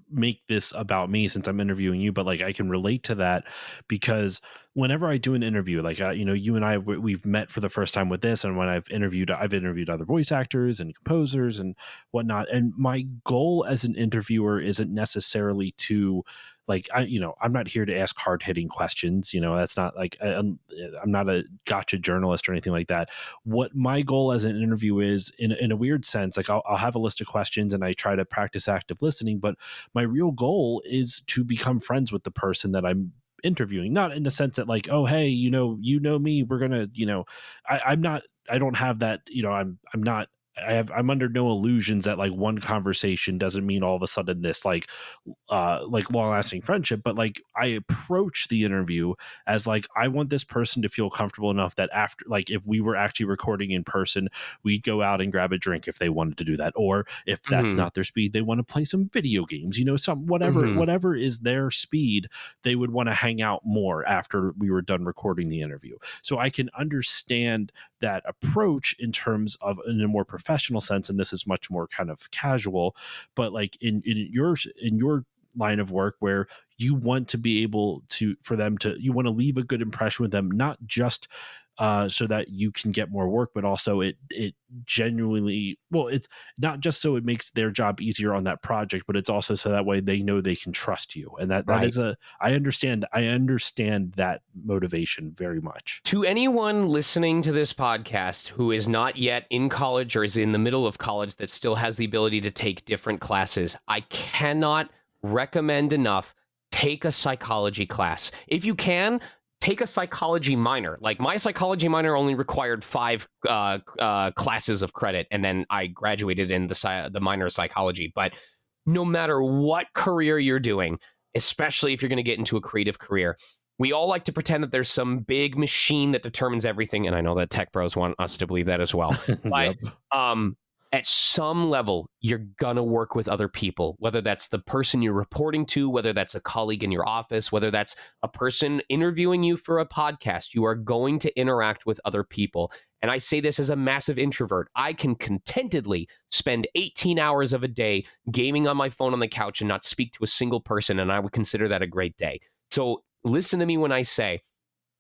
make this about me since I'm interviewing you, but like I can relate to that because whenever I do an interview, like you and I we've met for the first time with this, and when I've interviewed other voice actors and composers and whatnot, and my goal as an interviewer isn't necessarily to like I'm not here to ask hard hitting questions. That's not like I'm not a gotcha journalist or anything like that. What my goal as an interview is in a weird sense, like I'll have a list of questions and I try to practice active listening, but my real goal is to become friends with the person that I'm interviewing, not in the sense that like, oh, hey, you know me, we're gonna, I'm not, I don't have that, I'm not, I'm under no illusions that like one conversation doesn't mean all of a sudden this like long lasting friendship, but like I approach the interview as like I want this person to feel comfortable enough that after, like, if we were actually recording in person, we'd go out and grab a drink if they wanted to do that, or if that's Hmm. not their speed, they want to play some video games, some Hmm. whatever is their speed, they would want to hang out more after we were done recording the interview. So I can understand that approach in terms of, in a more professional sense, and this is much more kind of casual, but like in your line of work where you want to be able to, for them to, you want to leave a good impression with them, not just so that you can get more work, but also it genuinely, well, it's not just so it makes their job easier on that project, but it's also so that way they know they can trust you, and that Right. is I understand that motivation very much. To anyone listening to this podcast who is not yet in college or is in the middle of college that still has the ability to take different classes, I cannot recommend enough take a psychology class. If you can, take a psychology minor. Like my psychology minor only required 5 classes of credit, and then I graduated in the minor of psychology. But no matter what career you're doing, especially if you're going to get into a creative career, we all like to pretend that there's some big machine that determines everything, and I know that tech bros want us to believe that as well. But Yep. um, at some level, you're gonna work with other people, whether that's the person you're reporting to, whether that's a colleague in your office, whether that's a person interviewing you for a podcast. You are going to interact with other people. And I say this as a massive introvert. I can contentedly spend 18 hours of a day gaming on my phone on the couch and not speak to a single person, and I would consider that a great day. So listen to me when I say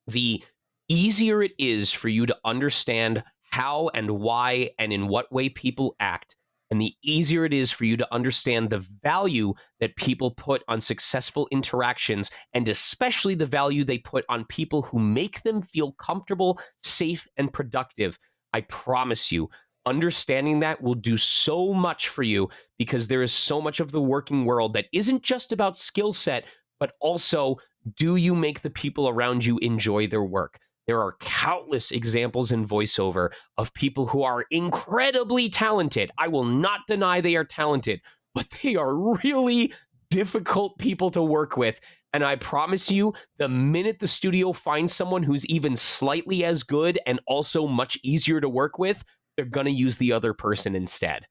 the easier it is for you to understand how and why and in what way people act, and the easier it is for you to understand the value that people put on successful interactions, and especially the value they put on people who make them feel comfortable, safe, and productive. I promise you, understanding that will do so much for you, because there is so much of the working world that isn't just about skill set, but also, do you make the people around you enjoy their work? There are countless examples in voiceover of people who are incredibly talented. I will not deny they are talented, but they are really difficult people to work with. And I promise you, the minute the studio finds someone who's even slightly as good and also much easier to work with, they're going to use the other person instead.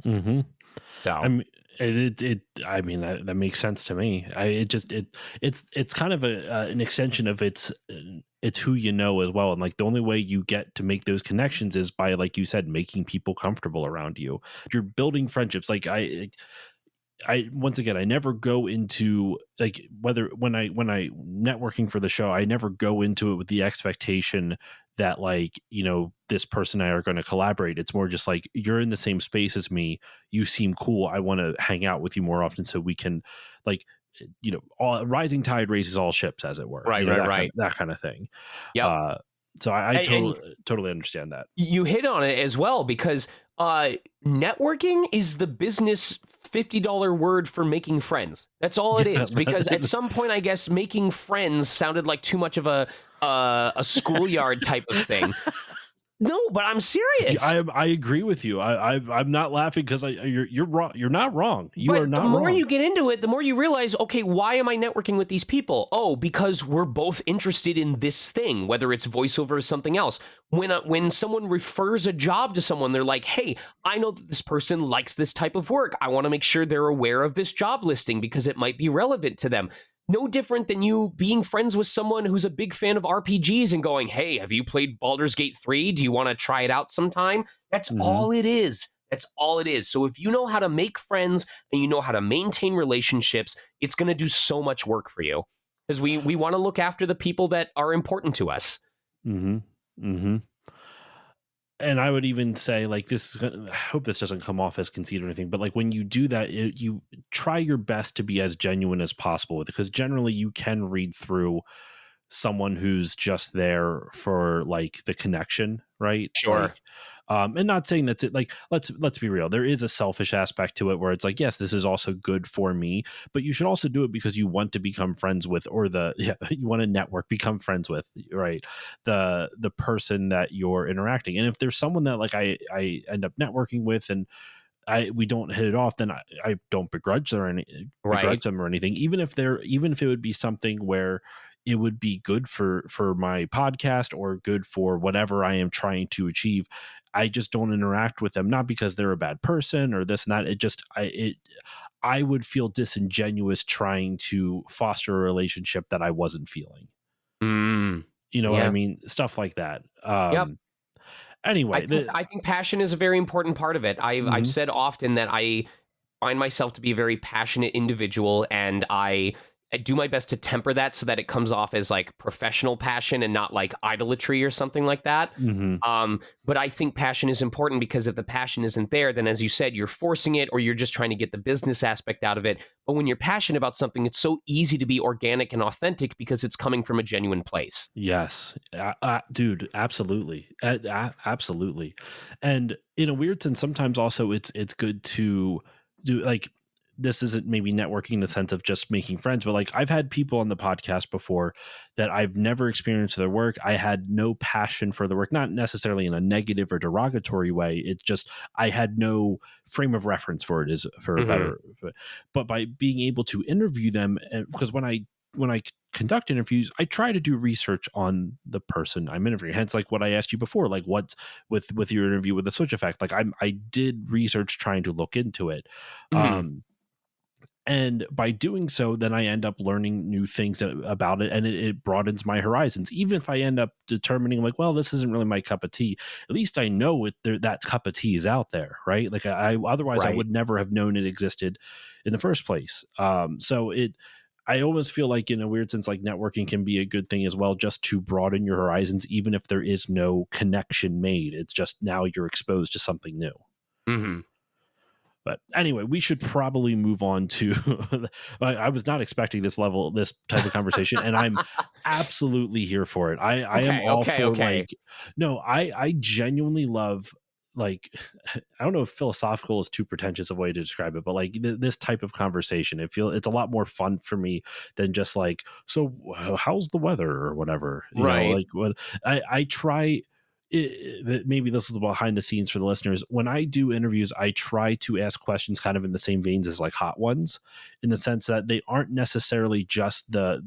Mm-hmm. I So, mean, I mean that makes sense to me. It's kind of an extension of it's who you know as well, and like the only way you get to make those connections is by, like you said, making people comfortable around you. You're building friendships. Like I once again, I never go into like, whether when I networking for the show, I never go into it with the expectation that like, this person and I are going to collaborate. It's more just like, you're in the same space as me, you seem cool, I want to hang out with you more often so we can, like, all rising tide raises all ships, as it were, right, right, right. that kind of thing. Yep. uh so I And totally understand that. you hit on it as well, because uh, networking is the business $50 word for making friends. That's all it Yeah. is. Because at some point, I guess making friends sounded like too much of a schoolyard type of thing. No, but I'm Yeah, serious. I agree with you. I'm not laughing because you're wrong. You're not wrong. You are But the not more wrong. you get into it, the more you realize, okay, why am I networking with these people? Oh, because we're both interested in this thing, whether it's voiceover or something else. When someone refers a job to someone, they're like, hey, I know that this person likes this type of work. I want to make sure they're aware of this job listing because it might be relevant to them. No different than you being friends with someone who's a big fan of RPGs and going, hey, have you played Baldur's Gate 3? Do you want to try it out sometime? That's Hmm. all it is. That's all it is. So if you know how to make friends and you know how to maintain relationships, it's going to do so much work for you, because we want to look after the people that are important to us. Hmm. Hmm. And I would even say, like, I hope this doesn't come off as conceit or anything, but like when you do that, you try your best to be as genuine as possible with it, because generally you can read through someone who's just there for like the connection, right? Sure. Like, And not saying that's it. Like, let's be real. There is a selfish aspect to it where it's like, yes, this is also good for me, but you should also do it because you want to become friends with, or you want to network, become friends with, right? The person that you're interacting. And if there's someone that like I end up networking with and we don't hit it off, then I don't Right. begrudge them or anything. Even if it would be something where it would be good for my podcast or good for whatever I am trying to achieve. I just don't interact with them, not because they're a bad person or this and that. I would feel disingenuous trying to foster a relationship that I wasn't feeling. Mm. You know what I Yeah. mean? Stuff like that. Yep. Anyway, I think passion is a very important part of it. I've mhm. said often that I find myself to be a very passionate individual, and I do my best to temper that so that it comes off as like professional passion and not like idolatry or something like that. Mhm. But I think passion is important because if the passion isn't there, then as you said, you're forcing it or you're just trying to get the business aspect out of it. But when you're passionate about something, it's so easy to be organic and authentic because it's coming from a genuine place. Yes, dude, absolutely, absolutely. And in a weird sense, sometimes also it's good to do like this isn't maybe networking in the sense of just making friends, but like I've had people on the podcast before that I've never experienced their work. I had no passion for the work, not necessarily in a negative or derogatory way. It's just I had no frame of reference for it, is for a Hmm. better. But by being able to interview them, because when I conduct interviews, I try to do research on the person I'm interviewing. Hence, like what I asked you before, like what's with your interview with the switch effect. Like I did research trying to look into it. Hmm. Um, and by doing so, then I end up learning new things about it, and it broadens my horizons. Even if I end up determining, like, well, this isn't really my cup of tea, at least I know that cup of tea is out there, right? Like, I otherwise I Right. would never have known it existed in the first place. I almost feel like, in a weird sense, like networking can be a good thing as well, just to broaden your horizons, even if there is no connection made. It's just now you're exposed to something new. Hmm. But anyway, we should probably move on to. I was not expecting this type of conversation, and I'm absolutely here for it. I am Okay. all Okay. for Okay. like, no, I genuinely love like I don't know if philosophical is too pretentious a way to describe it, but like this type of conversation, it's a lot more fun for me than just like, so how's the weather or whatever, Right. like what I try maybe this is the behind the scenes for the listeners. When I do interviews, I try to ask questions kind of in the same veins as like hot ones, in the sense that they aren't necessarily just the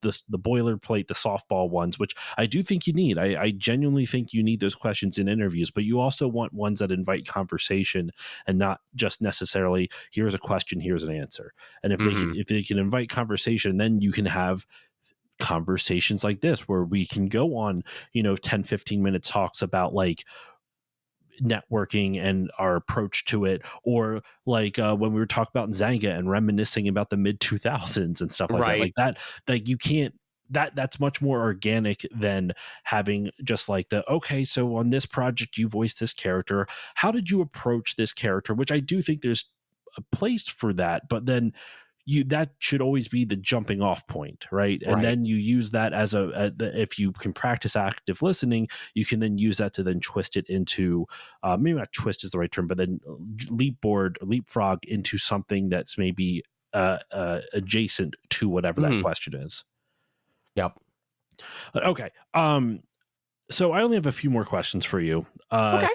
boilerplate, the softball ones, which I do think you need. I genuinely think you need those questions in interviews, but you also want ones that invite conversation and not just necessarily here's a question, here's an answer. And Hmm. if they can invite conversation, then you can have conversations like this where we can go on 10-15 minute talks about like networking and our approach to it, or like when we were talking about Xanga and reminiscing about the mid 2000s and stuff like that, Right. like that, like you can't, that's much more organic than having just like the, okay, so on this project you voiced this character, how did you approach this character, which I do think there's a place for that, but then that should always be the jumping off point, right? And Right. then you use that as if you can practice active listening, you can then use that to then twist it into, maybe not twist is the right term, but then leapfrog into something that's maybe adjacent to whatever that Hmm. question is. Yep. But okay, so I only have a few more questions for you. Okay.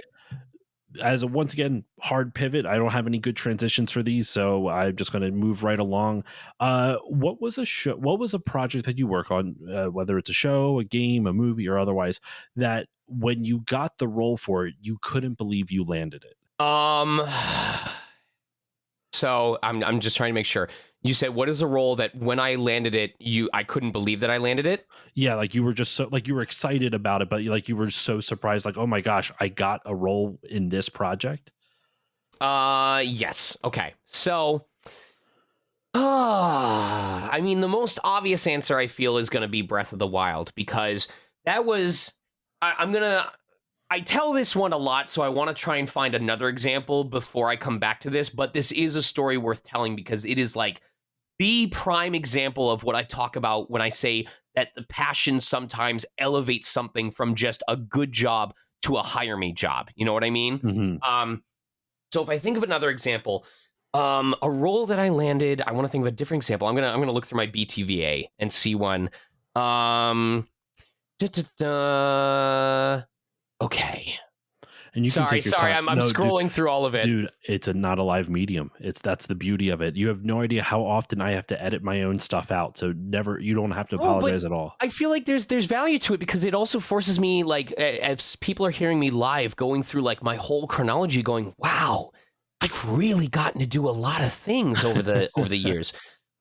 As a once again hard pivot, I don't have any good transitions for these, so I'm just going to move right along. What was a show, what was a project that you work on, whether it's a show, a game, a movie, or otherwise, that when you got the role for it you couldn't believe you landed it? Um. So I'm just trying to make sure. You said what is a role that when I landed it, I couldn't believe that I landed it? Yeah, like you were just so like you were excited about it, but like you were so surprised, like, oh my gosh, I got a role in this project. Yes. Okay. So I mean, the most obvious answer I feel is going to be Breath of the Wild because that was. I'm gonna. I tell this one a lot, so I want to try and find another example before I come back to this. But this is a story worth telling because it is like the prime example of what I talk about when I say that the passion sometimes elevates something from just a good job to a hire me job. You know what I mean? Mm-hmm. So if I think of another example, a role that I landed, I want to think of a different example. I'm gonna look through my BTVA and see one. Okay. And you can Sorry, take your time. I'm No, scrolling through all of it. dude, it's not a live medium. That's the beauty of it. You have no idea how often I have to edit my own stuff out. So you don't have to apologize at all. I feel like there's value to it because it also forces me, like, as people are hearing me live, going through like my whole chronology, going, wow, I've really gotten to do a lot of things over the years.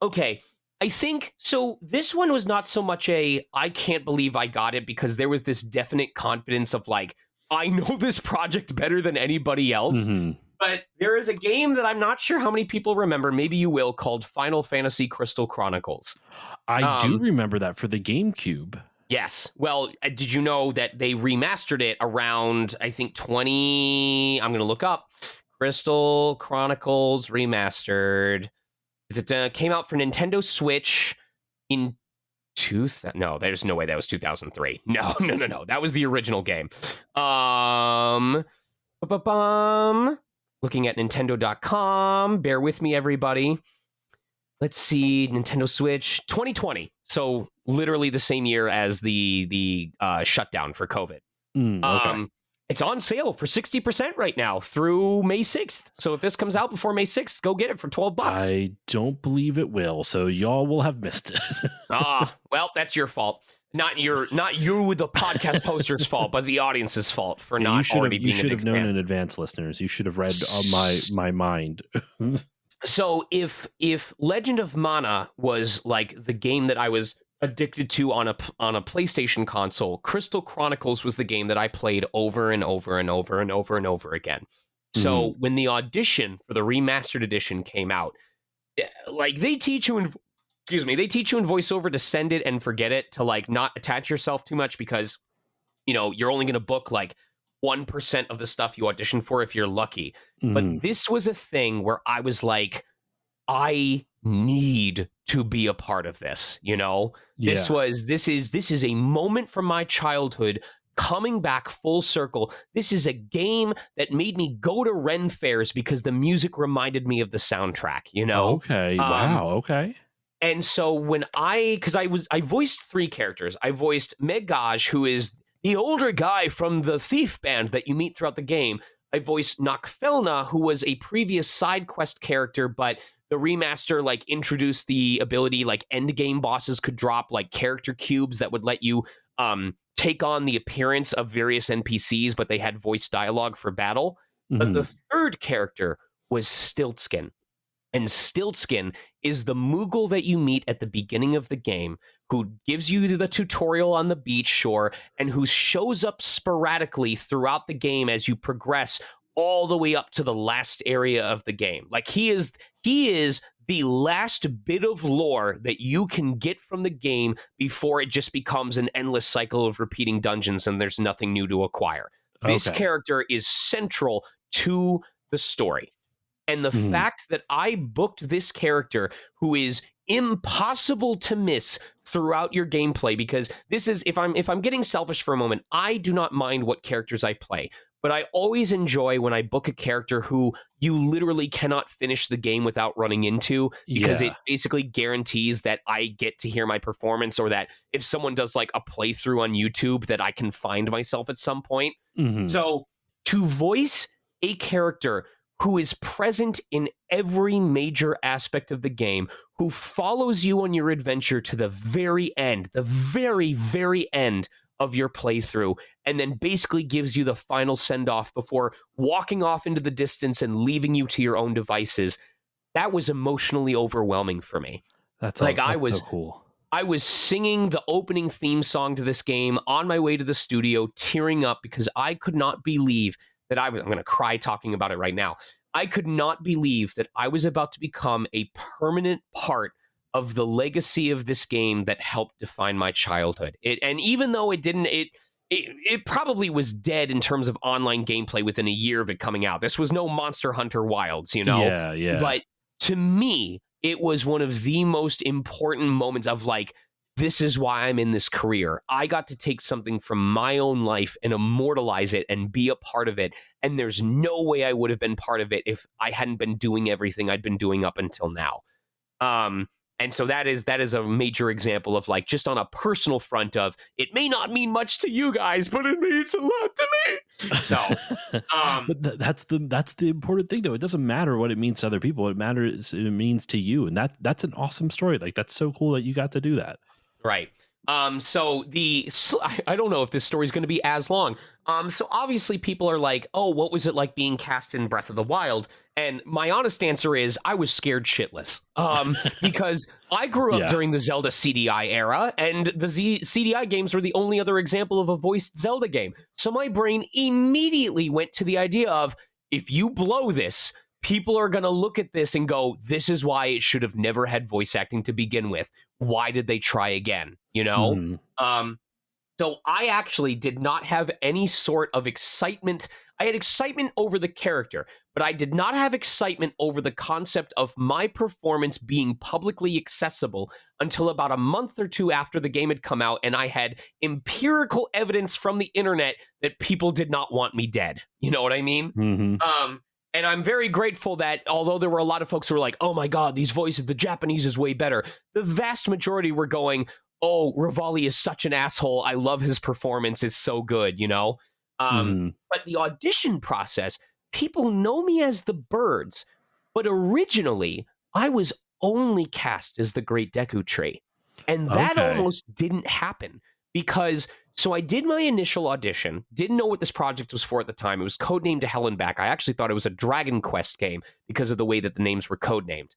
Okay. I think so. This one was not so much I can't believe I got it, because there was this definite confidence of like, I know this project better than anybody else. Mm-hmm. But there is a game that I'm not sure how many people remember, maybe you will, called Final Fantasy Crystal Chronicles. I do remember that for the GameCube. Yes. Well, did you know that they remastered it around, I think, I'm going to look up. Crystal Chronicles Remastered. It came out for Nintendo Switch in no, there's no way that was 2003. No. That was the original game. Looking at Nintendo.com. Bear with me, everybody. Let's see, Nintendo Switch 2020. So literally the same year as the shutdown for COVID. Okay. It's on sale for 60% right now through May 6th. So if this comes out before May 6th, go get it for $12. I don't believe it will. So y'all will have missed it. Well, that's your fault. Not you, the podcast hoster's fault, but the audience's fault for not already being a big fan. You should have known in advance, listeners. You should have read my mind. So if Legend of Mana was like the game that I was addicted to on a PlayStation console, Crystal Chronicles was the game that I played over and over and over and over and over again. So when the audition for the remastered edition came out, like they teach you in voiceover to send it and forget it, to like not attach yourself too much, because you're only going to book like 1% of the stuff you audition for if you're lucky. But this was a thing where I was like, I need to be a part of this. This is a moment from my childhood coming back full circle. This is a game that made me go to Ren fairs because the music reminded me of the soundtrack. Okay. Wow. Okay. And so when I voiced 3 characters. I voiced Megaj, who is the older guy from the thief band that you meet throughout the game. I voiced Nocfelna, who was a previous side quest character, but the remaster like introduced the ability, like end game bosses could drop like character cubes that would let you take on the appearance of various NPCs, but they had voice dialogue for battle. But the third character was Stiltskin. And Stiltskin is the Moogle that you meet at the beginning of the game, who gives you the tutorial on the beach shore and who shows up sporadically throughout the game as you progress all the way up to the last area of the game. Like he is the last bit of lore that you can get from the game before it just becomes an endless cycle of repeating dungeons and there's nothing new to acquire. This character is central to the story. And the fact that I booked this character, who is impossible to miss throughout your gameplay, because this is, if I'm getting selfish for a moment, I do not mind what characters I play, but I always enjoy when I book a character who you literally cannot finish the game without running into, because it basically guarantees that I get to hear my performance, or that if someone does like a playthrough on YouTube, that I can find myself at some point. So to voice a character who is present in every major aspect of the game, who follows you on your adventure to the very end, the very, very end of your playthrough, and then basically gives you the final send-off before walking off into the distance and leaving you to your own devices, that was emotionally overwhelming for me. That's so cool. I was singing the opening theme song to this game on my way to the studio, tearing up because I could not believe that I'm going to cry talking about it right now. I could not believe that I was about to become a permanent part of the legacy of this game that helped define my childhood. And even though it probably was dead in terms of online gameplay within a year of it coming out. This was no Monster Hunter Wilds, Yeah. But to me, it was one of the most important moments of like, this is why I'm in this career. I got to take something from my own life and immortalize it and be a part of it. And there's no way I would have been part of it if I hadn't been doing everything I'd been doing up until now. Um, and so that is a major example of like just on a personal front of it may not mean much to you guys, but it means a lot to me. So, but that's the important thing, though. It doesn't matter what it means to other people. It matters. It means to you, and that's an awesome story. Like that's so cool that you got to do that. right. So I don't know if this story is going to be as long. So obviously people are like, oh, what was it like being cast in Breath of the Wild? And my honest answer is I was scared shitless. Because I grew up Yeah. during the Zelda CDI era, and the CDI games were the only other example of a voiced Zelda game. So my brain immediately went to the idea of if you blow this, people are going to look at this and go, this is why it should have never had voice acting to begin with. Why did they try again? You know? Mhm. So I actually did not have any sort of excitement. I had excitement over the character, but I did not have excitement over the concept of my performance being publicly accessible until about a month or two after the game had come out, and I had empirical evidence from the internet that people did not want me dead. You know what I mean? Mhm. And I'm very grateful that although there were a lot of folks who were like, oh my God, these voices, the Japanese is way better, the vast majority were going, oh, Rivali is such an asshole. I love his performance. It's so good, you know? Mhm. But the audition process, people know me as the Birds, but originally I was only cast as the Great Deku Tree. And that Okay. almost didn't happen because so I did my initial audition, didn't know what this project was for at the time. It was codenamed To Hell and Back. I actually thought it was a Dragon Quest game because of the way that the names were codenamed.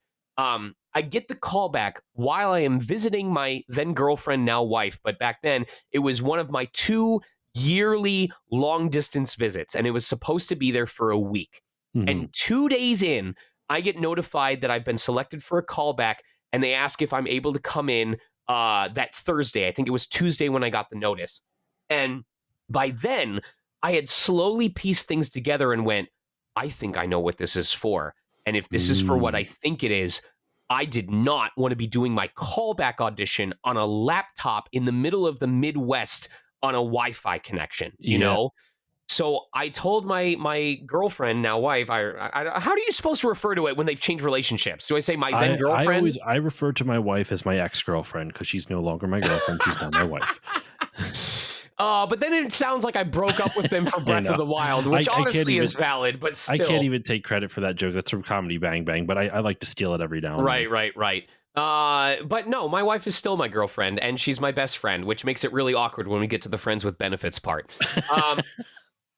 I get the call back while I am visiting my then girlfriend, now wife, but back then it was one of my 2 yearly long distance visits, and it was supposed to be there for a week. And Mhm. 2 days in, I get notified that I've been selected for a callback, and they ask if I'm able to come in that Thursday. I think it was Tuesday when I got the notice. And by then, I had slowly pieced things together and went, I think I know what this is for. And if this is for what I Mm. think it is, I did not want to be doing my callback audition on a laptop in the middle of the Midwest on a Wi-Fi connection, you Yeah. know? So I told my girlfriend, now wife, how are you supposed to refer to it when they've changed relationships? Do I say my then I girlfriend? always I refer to my wife as my ex-girlfriend because she's no longer my girlfriend. She's now my wife. But then it sounds like I broke up with them for I Breath of know. the Wild, which I can't honestly even is valid, but I can't still. even take credit for that joke. That's from Comedy Bang Bang, but I like to steal it every now and then. Right. But no, my wife is still my girlfriend, and she's my best friend, which makes it really awkward when we get to the friends with benefits part. Um,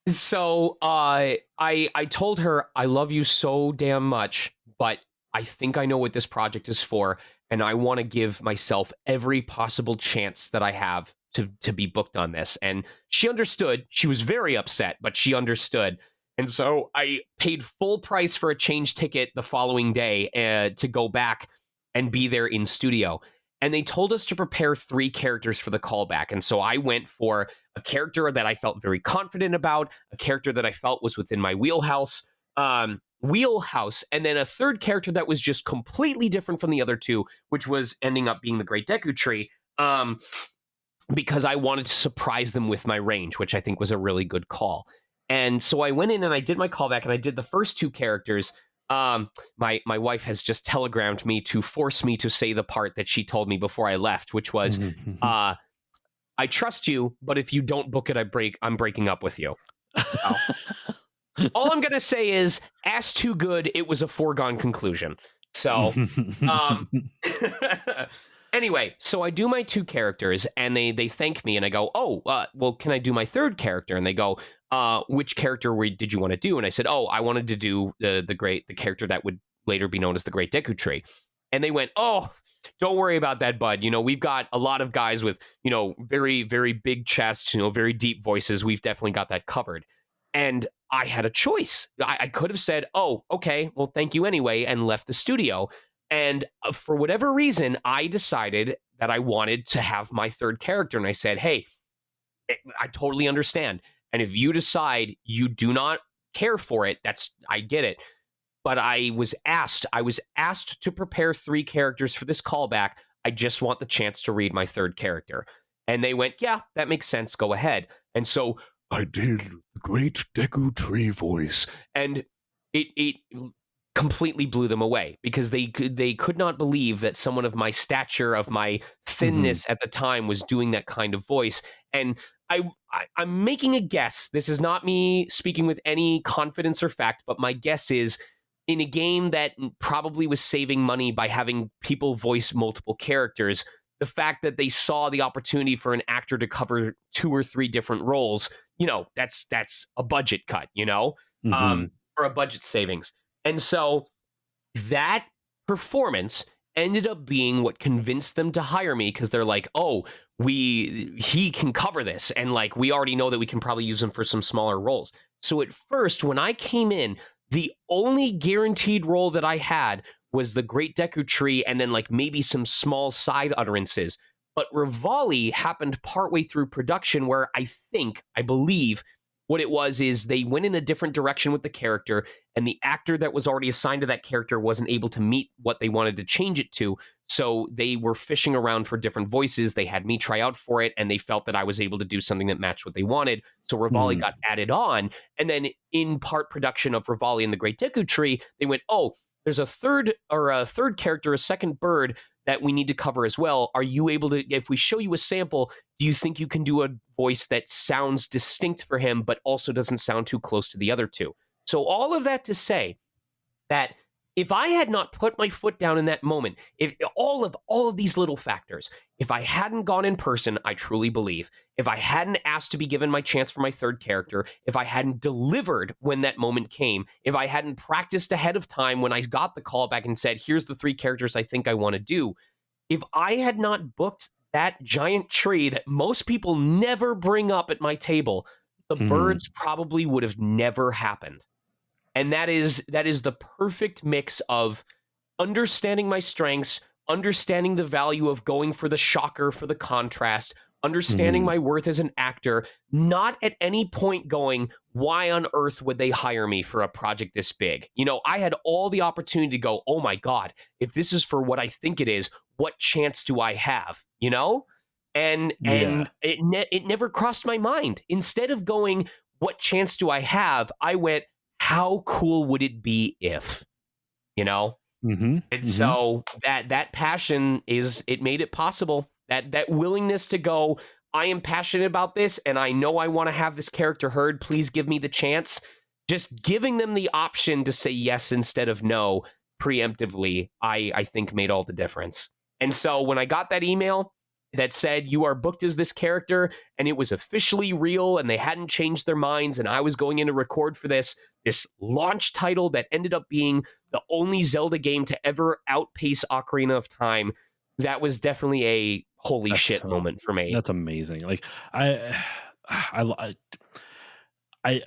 I told her I love you so damn much, but I think I know what this project is for, and I want to give myself every possible chance that I have to be booked on this. And she understood. She was very upset, but she understood. And so I paid full price for a change ticket the following day to go back and be there in studio. And they told us to prepare 3 characters for the callback. And so I went for a character that I felt very confident about, a character that I felt was within my wheelhouse, and then a third character that was just completely different from the other 2, which was ending up being the Great Deku Tree. Because I wanted to surprise them with my range, which I think was a really good call. And so I went in and I did my callback and I did the first 2 characters. My wife has just telegrammed me to force me to say the part that she told me before I left, which was, Mhm. uh, "I trust you, but if you don't book it, I'm breaking up with you." So, all I'm gonna say is, ass too good. It was a foregone conclusion. So, um, anyway, so I do my 2 characters, and they thank me, and I go, "Oh, well, can I do my third character?" And they go, "Which character did you want to do?" And I said, "Oh, I wanted to do the character that would later be known as the Great Deku Tree." And they went, "Oh, don't worry about that, bud. You know, we've got a lot of guys with very very big chests, very deep voices. We've definitely got that covered." And I had a choice. I could have said, "Oh, okay, well, thank you anyway," and left the studio. And for whatever reason, I decided that I wanted to have my third character. And I said, "Hey, I totally understand. And if you decide you do not care for it, I get it." But I was asked to prepare 3 characters for this callback. I just want the chance to read my third character. And they went, yeah, that makes sense. Go ahead. And so I did the great Deku Tree voice. And it completely blew them away because they could not believe that someone of my stature, of my Mhm. thinness at the time, was doing that kind of voice. And I'm making a guess. This is not me speaking with any confidence or fact, but my guess is in a game that probably was saving money by having people voice multiple characters, the fact that they saw the opportunity for an actor to cover 2 or 3 different roles, that's a budget cut, Mhm. or a budget savings. And so that performance ended up being what convinced them to hire me because they're like, oh, he can cover this. And like, we already know that we can probably use him for some smaller roles. So at first, when I came in, the only guaranteed role that I had was the Great Deku Tree and then like maybe some small side utterances. But Rivali happened partway through production where I believe what it was is they went in a different direction with the character and the actor that was already assigned to that character wasn't able to meet what they wanted to change it to. So they were fishing around for different voices. They had me try out for it, and they felt that I was able to do something that matched what they wanted. So Rivali Mhm. got added on. And then in part production of Rivali and the Great Deku Tree, they went, oh, there's a third character, a second bird that we need to cover as well. Are you able to, if we show you a sample, do you think you can do a voice that sounds distinct for him, but also doesn't sound too close to the other two? So all of that to say that if I had not put my foot down in that moment, if all of these little factors, if I hadn't gone in person, I truly believe, if I hadn't asked to be given my chance for my third character, if I hadn't delivered when that moment came, if I hadn't practiced ahead of time when I got the call back and said, here's the 3 characters I think I want to do, if I had not booked that giant tree that most people never bring up at my table, the Mhm. birds probably would have never happened. And that is the perfect mix of understanding my strengths, understanding the value of going for the shocker, for the contrast, understanding Mhm. my worth as an actor, not at any point going, why on earth would they hire me for a project this big? I had all the opportunity to go, oh my God, if this is for what I think it is, what chance do I have? And Yeah. it never crossed my mind. Instead of going, what chance do I have? I went, how cool would it be if, you know? Mhm. And Mhm. so that passion it made it possible. That willingness to go, I am passionate about this and I know I want to have this character heard. Please give me the chance. Just giving them the option to say yes instead of no preemptively, I think made all the difference. And so when I got that email that said you are booked as this character and it was officially real and they hadn't changed their minds and I was going in to record for this launch title that ended up being the only Zelda game to ever outpace Ocarina of Time, that was definitely a holy That's shit so moment for me. that's amazing. Like I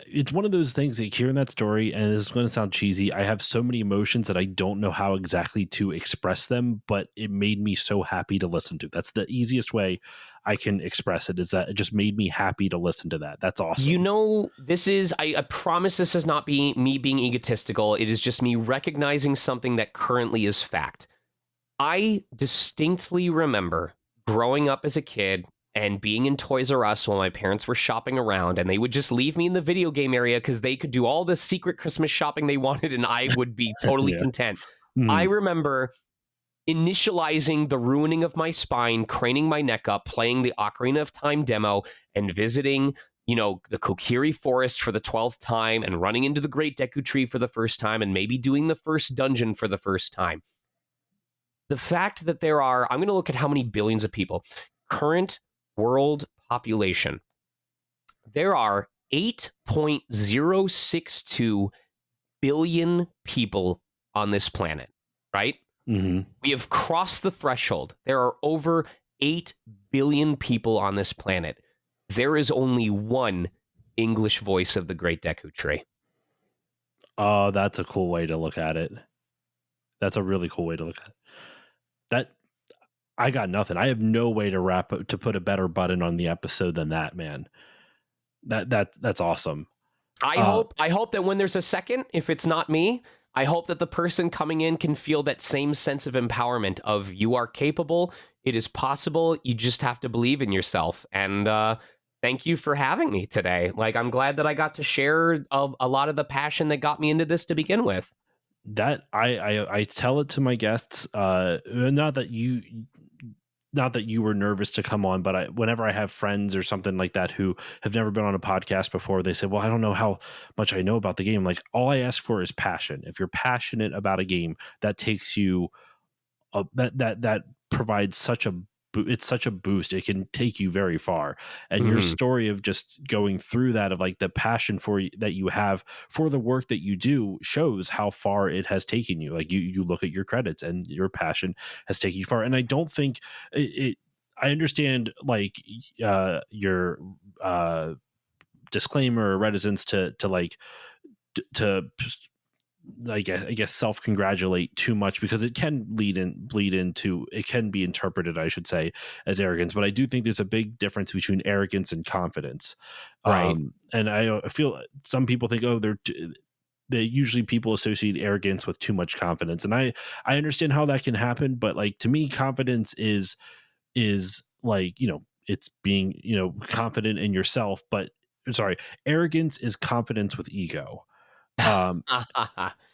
it's one of those things like hearing that story, and it's going to sound cheesy. I have so many emotions that I don't know how exactly to express them, but it made me so happy to listen to. That's the easiest way I can express it, is that it just made me happy to listen to that. That's awesome. This is, I promise this is not being me being egotistical. It is just me recognizing something that currently is fact. I distinctly remember growing up as a kid and being in Toys R Us while my parents were shopping around, and they would just leave me in the video game area because they could do all the secret Christmas shopping they wanted, and I would be totally Yeah. content. I Mhm. remember initializing the ruining of my spine, craning my neck up, playing the Ocarina of Time demo, and visiting, the Kokiri Forest for the 12th time, and running into the Great Deku Tree for the first time, and maybe doing the first dungeon for the first time. The fact that I'm going to look at how many billions of people, current world population, there are 8.062 billion people on this planet, right? Mhm. We have crossed the threshold. There are over 8 billion people on this planet. There is only one English voice of the Great Deku Tree. Oh, that's a cool way to look at it. That's a really cool way to look at it. That I got nothing. I have no way to put a better button on the episode than that, man. That's awesome. I hope that when there's a second, if it's not me, I hope that the person coming in can feel that same sense of empowerment of you are capable, It is possible. You just have to believe in yourself. And thank you for having me today. Like, I'm glad that I got to share a lot of the passion that got me into this to begin with. That I tell it to my guests, not that you were nervous to come on, but whenever I have friends or something like that who have never been on a podcast before, they say, well, I don't know how much I know about the game. Like, all I ask for is passion. If you're passionate about a game, that takes you that provides it's such a boost. It can take you very far. And your Mhm. story of just going through that, of like the passion that you have for the work that you do, shows how far it has taken you. Like, you look at your credits and your passion has taken you far. And I don't think it I understand, like, your disclaimer or reticence to like to I guess self-congratulate too much, because it can bleed into, it can be interpreted, I should say, as arrogance. But I do think there's a big difference between arrogance and confidence. Right. And I feel some people think, oh, they usually, people associate arrogance with too much confidence, and I understand how that can happen. But like, to me, confidence is like, it's being, confident in yourself. But sorry, arrogance is confidence with ego. Um,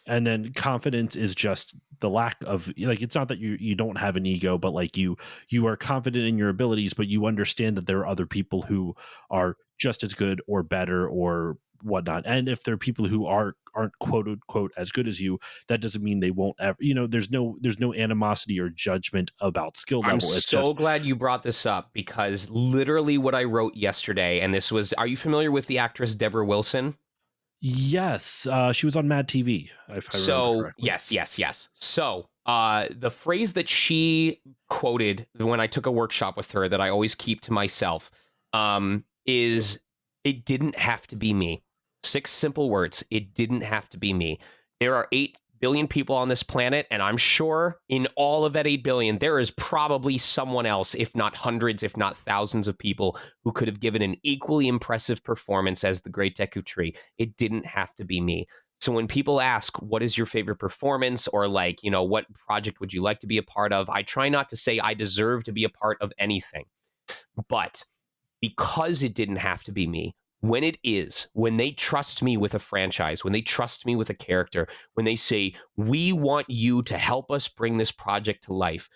and then confidence is just the lack of, like, it's not that you don't have an ego, but like, you are confident in your abilities, but you understand that there are other people who are just as good or better or whatnot. And if there are people who aren't quote unquote as good as you, that doesn't mean they won't ever, there's no animosity or judgment about skill I'm level. It's so just, glad you brought this up because literally what I wrote yesterday, and this was, are you familiar with the actress Deborah Wilson? yes, she was on Mad TV, if I remember So correctly. yes, yes, yes. So the phrase that she quoted when I took a workshop with her that I always keep to myself is, "It didn't have to be me." 6 simple words. It didn't have to be me. There are 8 billion people on this planet, and I'm sure in all of that 8 billion, there is probably someone else, if not hundreds, if not thousands of people who could have given an equally impressive performance as the Great Deku Tree. It didn't have to be me. So when people ask, what is your favorite performance, or like, what project would you like to be a part of? I try not to say I deserve to be a part of anything, but because it didn't have to be me, when it is, when they trust me with a franchise, when they trust me with a character, when they say, we want you to help us bring this project to life,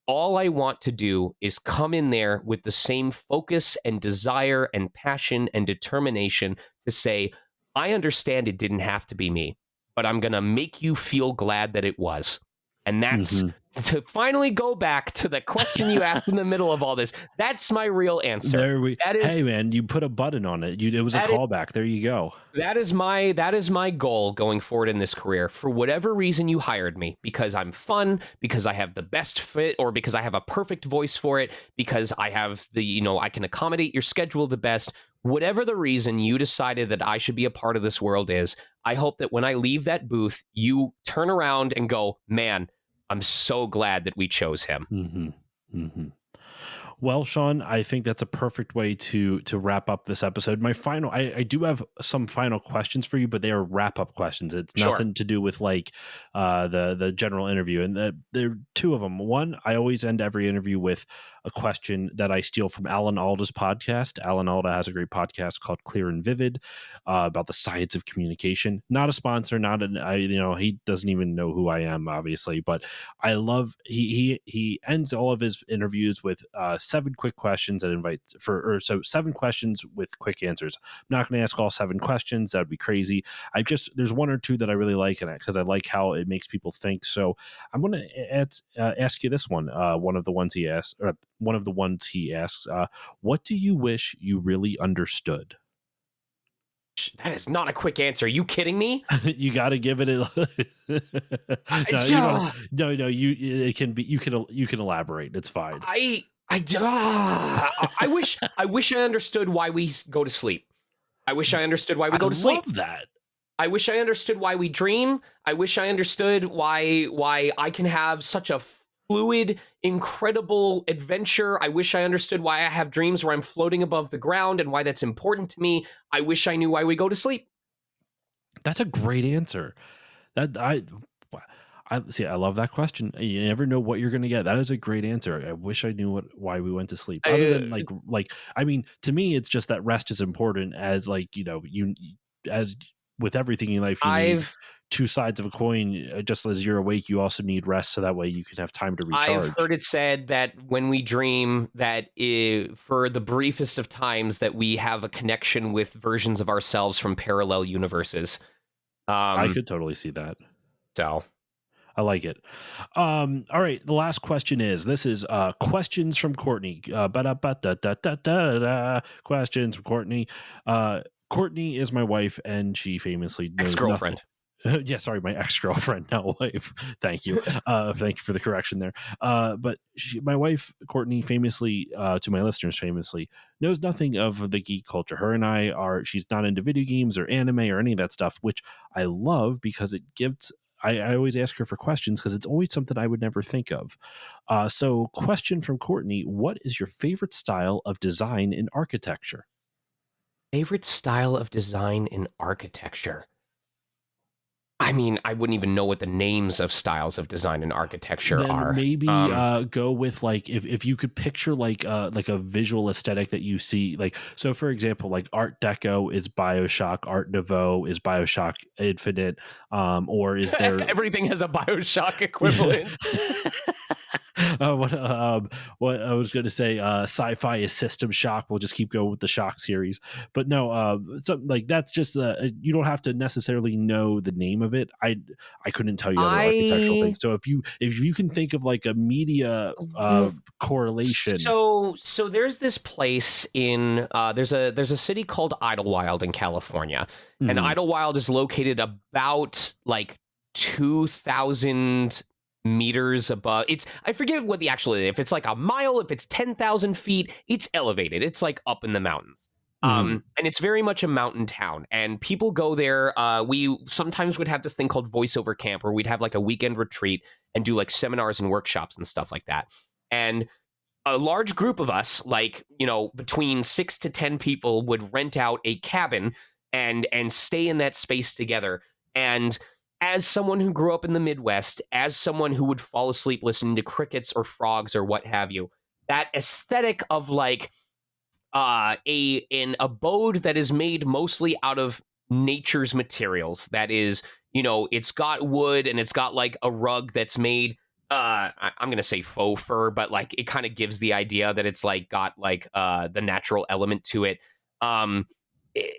all I want to do is come in there with the same focus and desire and passion and determination to say, I understand it didn't have to be me, but I'm going to make you feel glad that it was. And that's Mhm. to finally go back to the question you asked in the middle of all this. That's my real answer. That is Hey man, you put a button on it. It was a that is callback. There you go. that is my goal going forward in this career. For whatever reason you hired me, because I'm fun, because I have the best fit, or because I have a perfect voice for it, because I have I can accommodate your schedule the best. Whatever the reason you decided that I should be a part of this world is, I hope that when I leave that booth, you turn around and go, "Man, I'm so glad that we chose him." Hmm. Hmm. Well, Sean, I think that's a perfect way to wrap up this episode. I do have some final questions for you, but they are wrap up questions. It's Sure. nothing to do with like the general interview. And there are two of them. One, I always end every interview with a question that I steal from Alan Alda's podcast. Alan Alda has a great podcast called Clear and Vivid, about the science of communication. Not a sponsor, not an he doesn't even know who I am, obviously, but I love he ends all of his interviews with 7 quick questions that invites for or so 7 questions with quick answers. I'm not going to ask all 7 questions; that'd be crazy. There's one or two that I really like in it because I like how it makes people think. So I'm going to ask you this one. One of the ones he asks. What do you wish you really understood? That is not a quick answer. Are you kidding me? You got to give it a no, you don't. No, you it can be you can elaborate. It's fine. I wish I understood why we go to sleep. I wish I understood why we I go to sleep. love that. I wish I understood why we dream. I wish I understood why I can have such a fluid, incredible adventure. I wish I understood why I have dreams where I'm floating above the ground and why that's important to me. I wish I knew why we go to sleep. That's a great answer. That I see. I love that question. You never know what you're going to get. That is a great answer. I wish I knew why we went to sleep. Other than Uh, I mean, to me, it's just that rest is important. As as with everything in life, you need I've two sides of a coin. Just as you're awake, you also need rest, so that way you can have time to I've recharge. heard it said that when we dream, that for the briefest of times, that we have a connection with versions of ourselves from parallel universes. I Um, could totally see that. so I like it. All right. The last question is this is questions from Courtney. Questions from Courtney. Courtney is my wife, and she famously knows nothing. ex-girlfriend. Yeah, sorry, my ex-girlfriend, not wife. Thank you. Thank you for the correction there. But my wife, Courtney, famously, to my listeners, famously knows nothing of the geek culture. Her and I she's not into video games or anime or any of that stuff, which I love because it gives I always ask her for questions because it's always something I would never think of. So, question from Courtney: what is your favorite style of design in architecture? Favorite style of design in architecture? I mean, I wouldn't even know what the names of styles of design and architecture Then are. maybe go with like if you could picture like a visual aesthetic that you see, like, so for example, like Art Deco is BioShock, Art Nouveau is BioShock Infinite, or is there Everything has a BioShock equivalent. what I was going to say, sci-fi is System Shock. We'll just keep going with the Shock series, but no, something like that's just you don't have to necessarily know the name of it. I couldn't tell you other architectural I things. So if you can think of like a media correlation. so there's this place in there's a city called Idlewild in California, and Mhm. Idlewild is located about like 2,000 meters above. It's I forget what the actual if it's like a mile, if it's 10,000 feet, it's elevated. It's like up in the mountains. Mhm. And it's very much a mountain town, and people go there. We sometimes would have this thing called voiceover camp, where we'd have like a weekend retreat and do like seminars and workshops and stuff like that. And a large group of us, like, between 6 to 10 people, would rent out a cabin and stay in that space together. And as someone who grew up in the Midwest, as someone who would fall asleep listening to crickets or frogs or what have you, that aesthetic of like a an abode that is made mostly out of nature's materials, that is, it's got wood and it's got like a rug that's made I'm gonna say faux fur, but like it kind of gives the idea that it's like got like the natural element to it. um i-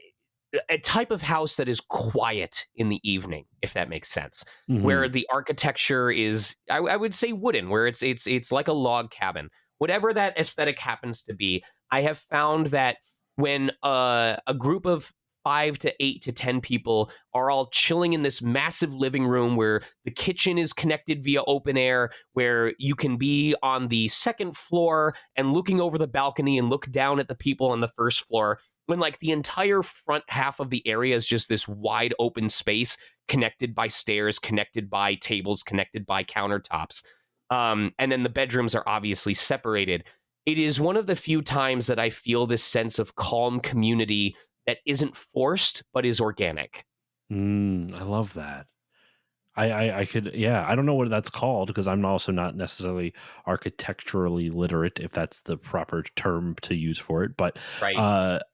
a type of house that is quiet in the evening, if that makes sense, where Mhm. the architecture is, I would say, wooden, where it's like a log cabin, whatever that aesthetic happens to be. I have found that when a group of 5 to 8 to 10 people are all chilling in this massive living room, where the kitchen is connected via open air, where you can be on the second floor and looking over the balcony and look down at the people on the first floor, when like the entire front half of the area is just this wide open space, connected by stairs, connected by tables, connected by countertops. And then the bedrooms are obviously separated. It is one of the few times that I feel this sense of calm community that isn't forced but is organic. I love that. I could, yeah, I don't know what that's called because I'm also not necessarily architecturally literate, if that's the proper term to use for it. But Right.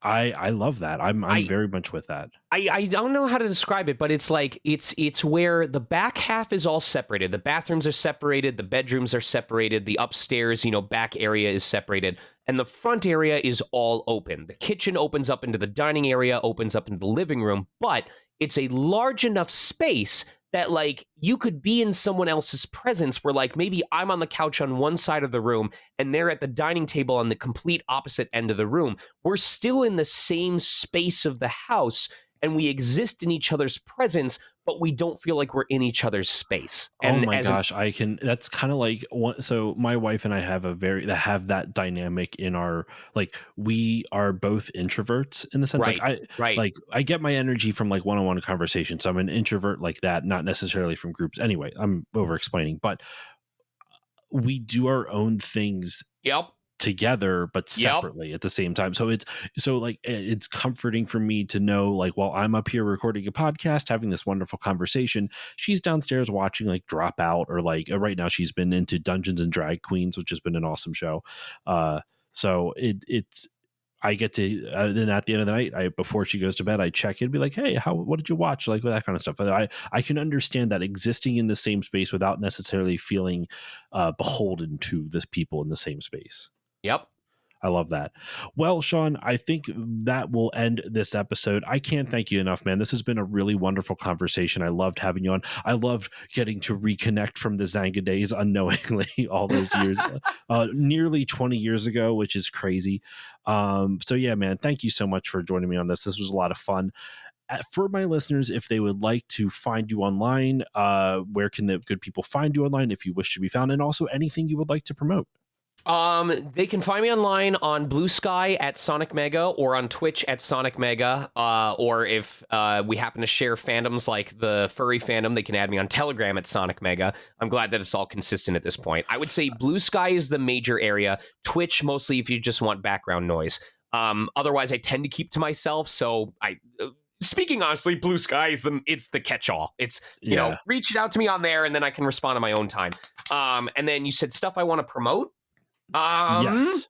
I love that. I'm I very much with that. I don't know how to describe it, but it's like it's where the back half is all separated. The bathrooms are separated, the bedrooms are separated, the upstairs, back area is separated, and the front area is all open. The kitchen opens up into the dining area, opens up into the living room, but it's a large enough space that like you could be in someone else's presence, where like maybe I'm on the couch on one side of the room and they're at the dining table on the complete opposite end of the room. We're still in the same space of the house, and we exist in each other's presence, but we don't feel like we're in each other's space. Oh And my as an gosh, I can. That's kind of like one. So my wife and I have have that dynamic in our, like, we are both introverts in the sense, like right, right. I get my energy from like one-on-one conversation. So I'm an introvert like that, not necessarily from groups. Anyway, I'm over explaining, but we do our own things Yep. together but Yep. separately at the same time. So it's comforting for me to know, like, while I'm up here recording a podcast having this wonderful conversation, she's downstairs watching like Dropout, or like right now she's been into Dungeons and Drag Queens, which has been an awesome show. So it's I get to then at the end of the night, before she goes to bed, I check in, be like, hey, what did you watch, like that kind of stuff. I can understand that existing in the same space without necessarily feeling beholden to this people in the same space. Yep. I love that. Well, Sean, I think that will end this episode. I can't thank you enough, man. This has been a really wonderful conversation. I loved having you on. I loved getting to reconnect from the Xanga days unknowingly all those years, nearly 20 years ago, which is crazy. So yeah, man, thank you so much for joining me on this. This was a lot of fun. For my listeners, if they would like to find you online, where can the good people find you online if you wish to be found, and also anything you would like to promote? They can find me online on Blue Sky at Sonic Mega, or on Twitch at Sonic Mega. Or if we happen to share fandoms like the furry fandom, they can add me on Telegram at Sonic Mega. I'm glad that it's all consistent at this point. I would say Blue Sky is the major area. Twitch mostly if you just want background noise. Otherwise, I tend to keep to myself. So speaking honestly, Blue Sky is the catch-all. It's reach out to me on there, and then I can respond on my own time. And then you said stuff I want to promote. Yes.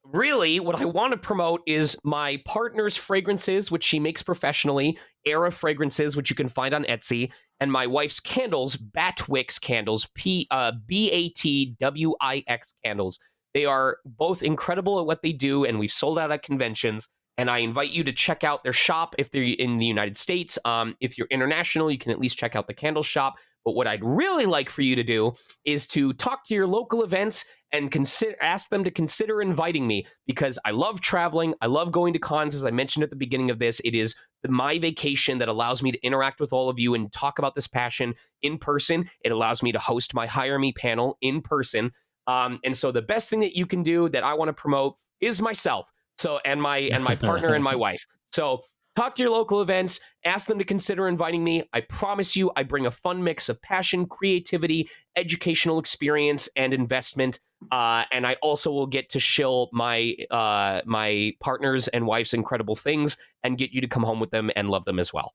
Really, what I want to promote is my partner's fragrances, which she makes professionally, Era Fragrances, which you can find on Etsy, and my wife's candles, Batwix candles, BATWIX candles. They are both incredible at what they do, and we've sold out at conventions. And I invite you to check out their shop if they're in the United States. If you're international, you can at least check out the candle shop. But what I'd really like for you to do is to talk to your local events and ask them to consider inviting me, because I love traveling. I love going to cons, as I mentioned at the beginning of this. It is my vacation that allows me to interact with all of you and talk about this passion in person. It allows me to host my Hire Me panel in person. And so the best thing that you can do that I want to promote is myself. So and my partner and my wife. So talk to your local events, ask them to consider inviting me. I promise you, I bring a fun mix of passion, creativity, educational experience, and investment. And I also will get to shill my my partners and wife's incredible things and get you to come home with them and love them as well.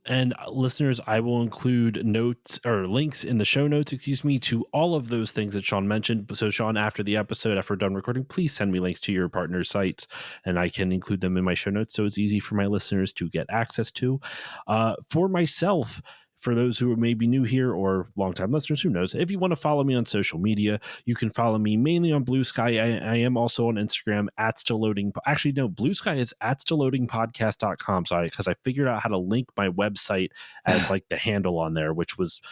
And listeners, I will include notes or links in the show notes, to all of those things that Sean mentioned. So Sean, after the episode, after we're done recording, please send me links to your partner's sites, and I can include them in my show notes, so it's easy for my listeners to get access to. For myself, for those who are maybe new here or longtime listeners, who knows, if you want to follow me on social media, you can follow me mainly on Blue Sky. I am also on Instagram at Still Loading. Actually, no, Blue Sky is at stillloadingpodcast.com. So because I figured out how to link my website as like the handle on there, which was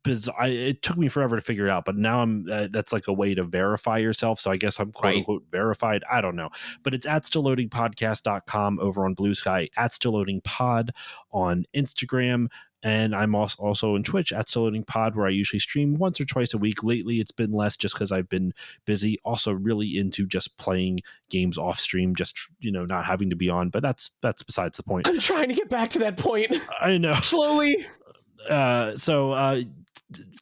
bizarre. It took me forever to figure it out, but now I'm that's like a way to verify yourself. So I guess I'm quote unquote verified. I don't know, but it's at stillloadingpodcast.com over on Blue Sky, at stillloadingpod on Instagram. And I'm also on Twitch at Still Loading Pod, where I usually stream once or twice a week. Lately, it's been less just because I've been busy. Also, really into just playing games off stream, just not having to be on. But that's besides the point. I'm trying to get back to that point. I know. Slowly.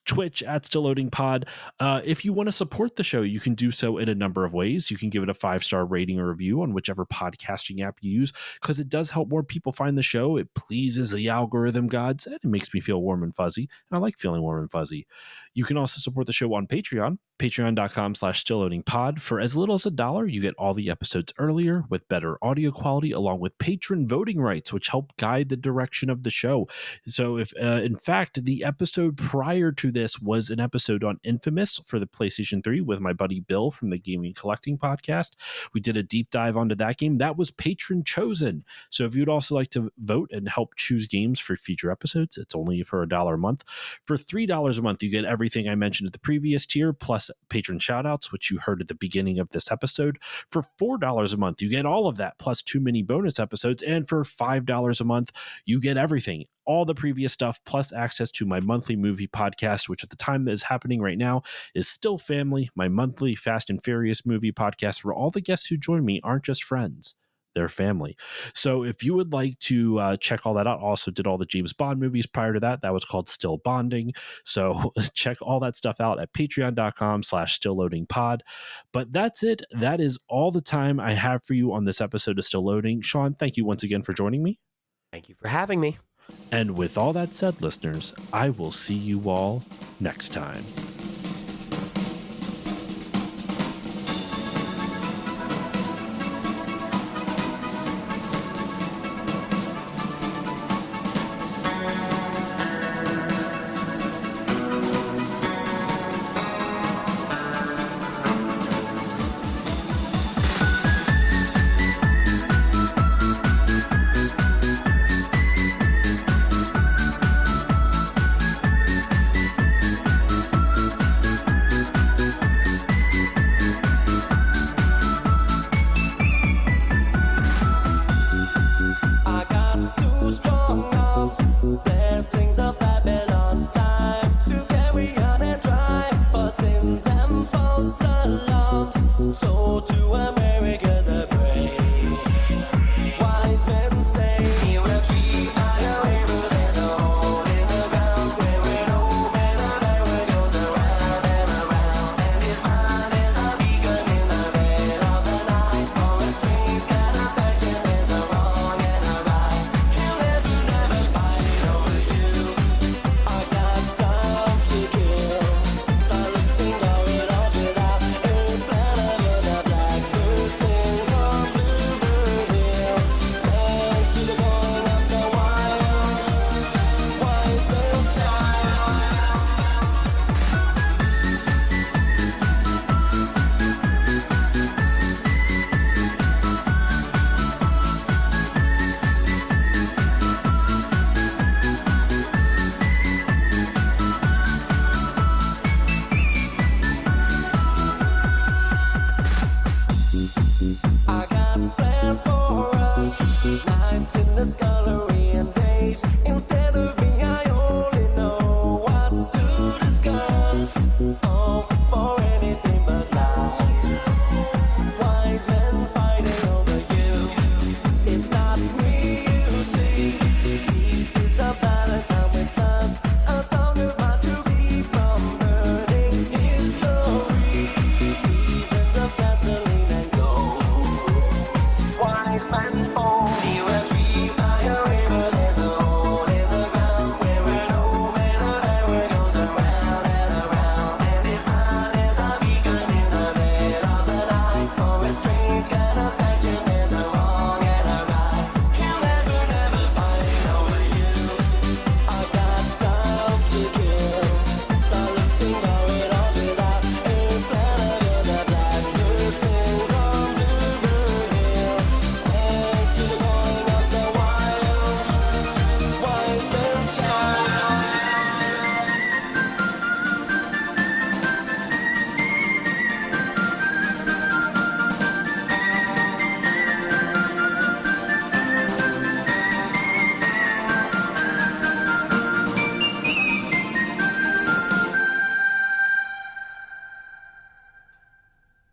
Twitch at Still Loading Pod. If you want to support the show, you can do so in a number of ways. You can give it a 5-star rating or review on whichever podcasting app you use, because it does help more people find the show. It pleases the algorithm gods, and it makes me feel warm and fuzzy, and I like feeling warm and fuzzy. You can also support the show on Patreon, patreon.com/stillloadingpod. For as little as $1, you get all the episodes earlier with better audio quality, along with patron voting rights, which help guide the direction of the show. So if, in fact, the episode prior to this was an episode on Infamous for the PlayStation 3 with my buddy Bill from the Gaming Collecting Podcast. We did a deep dive onto that game. That was patron chosen. So if you'd also like to vote and help choose games for future episodes, it's only for $1 a month. For $3 a month, you get everything I mentioned at the previous tier, plus patron shoutouts, which you heard at the beginning of this episode. For $4 a month, you get all of that, plus 2 mini bonus episodes. And for $5 a month, you get everything, all the previous stuff, plus access to my monthly movie podcast, which at the time that is happening right now is Still Family, my monthly Fast and Furious movie podcast, where all the guests who join me aren't just friends, their family. So if you would like to check all that out, also did all the James Bond movies prior to that. That was called Still Bonding. So check all that stuff out at patreon.com/stillloadingpod. But that's it. That is all the time I have for you on this episode of Still Loading. Sean, thank you once again for joining me. Thank you for having me. And with all that said, listeners, I will see you all next time.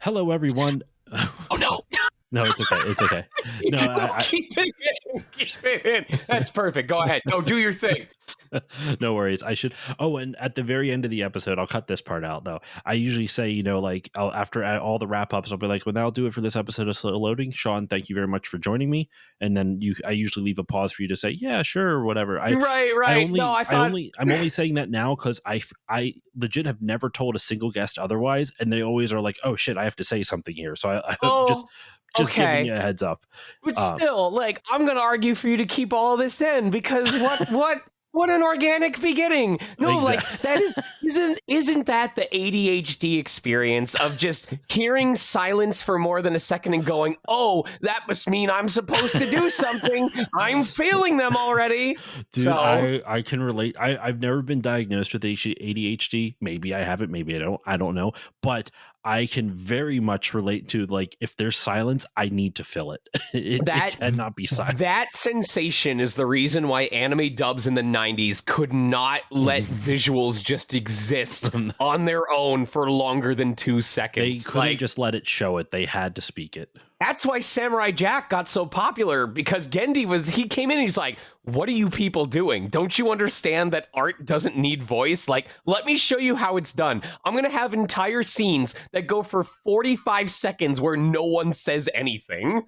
Hello, everyone. Oh, no. No, it's okay. It's okay. No, keep it in. Keep it in. That's perfect. Go ahead. No, do your thing. No worries. I should. Oh, and at the very end of the episode, I'll cut this part out though. I usually say, like, after all the wrap ups, I'll be like, well, that'll do it for this episode of Slow Loading. Sean, thank you very much for joining me. And then I usually leave a pause for you to say, yeah, sure, or whatever. Right. I'm only saying that now because I legit have never told a single guest otherwise, and they always are like, oh shit, I have to say something here. So I just okay. giving you a heads up. But still, like, I'm gonna argue for you to keep all of this in because what an organic beginning. No, Exactly. like that isn't that the ADHD experience of just hearing silence for more than a second and going, oh, that must mean I'm supposed to do something. I'm failing them already. Dude, so, I can relate. I've never been diagnosed with ADHD. Maybe I haven't, maybe I don't know. But I can very much relate to, like, if there's silence, I need to fill it. It cannot be silent. That sensation is the reason why anime dubs in the 90s could not let visuals just exist on their own for longer than 2 seconds. They couldn't just let it show it. They had to speak it. That's why Samurai Jack got so popular, because he came in and he's like, what are you people doing? Don't you understand that art doesn't need voice? Like, let me show you how it's done. I'm going to have entire scenes that go for 45 seconds where no one says anything.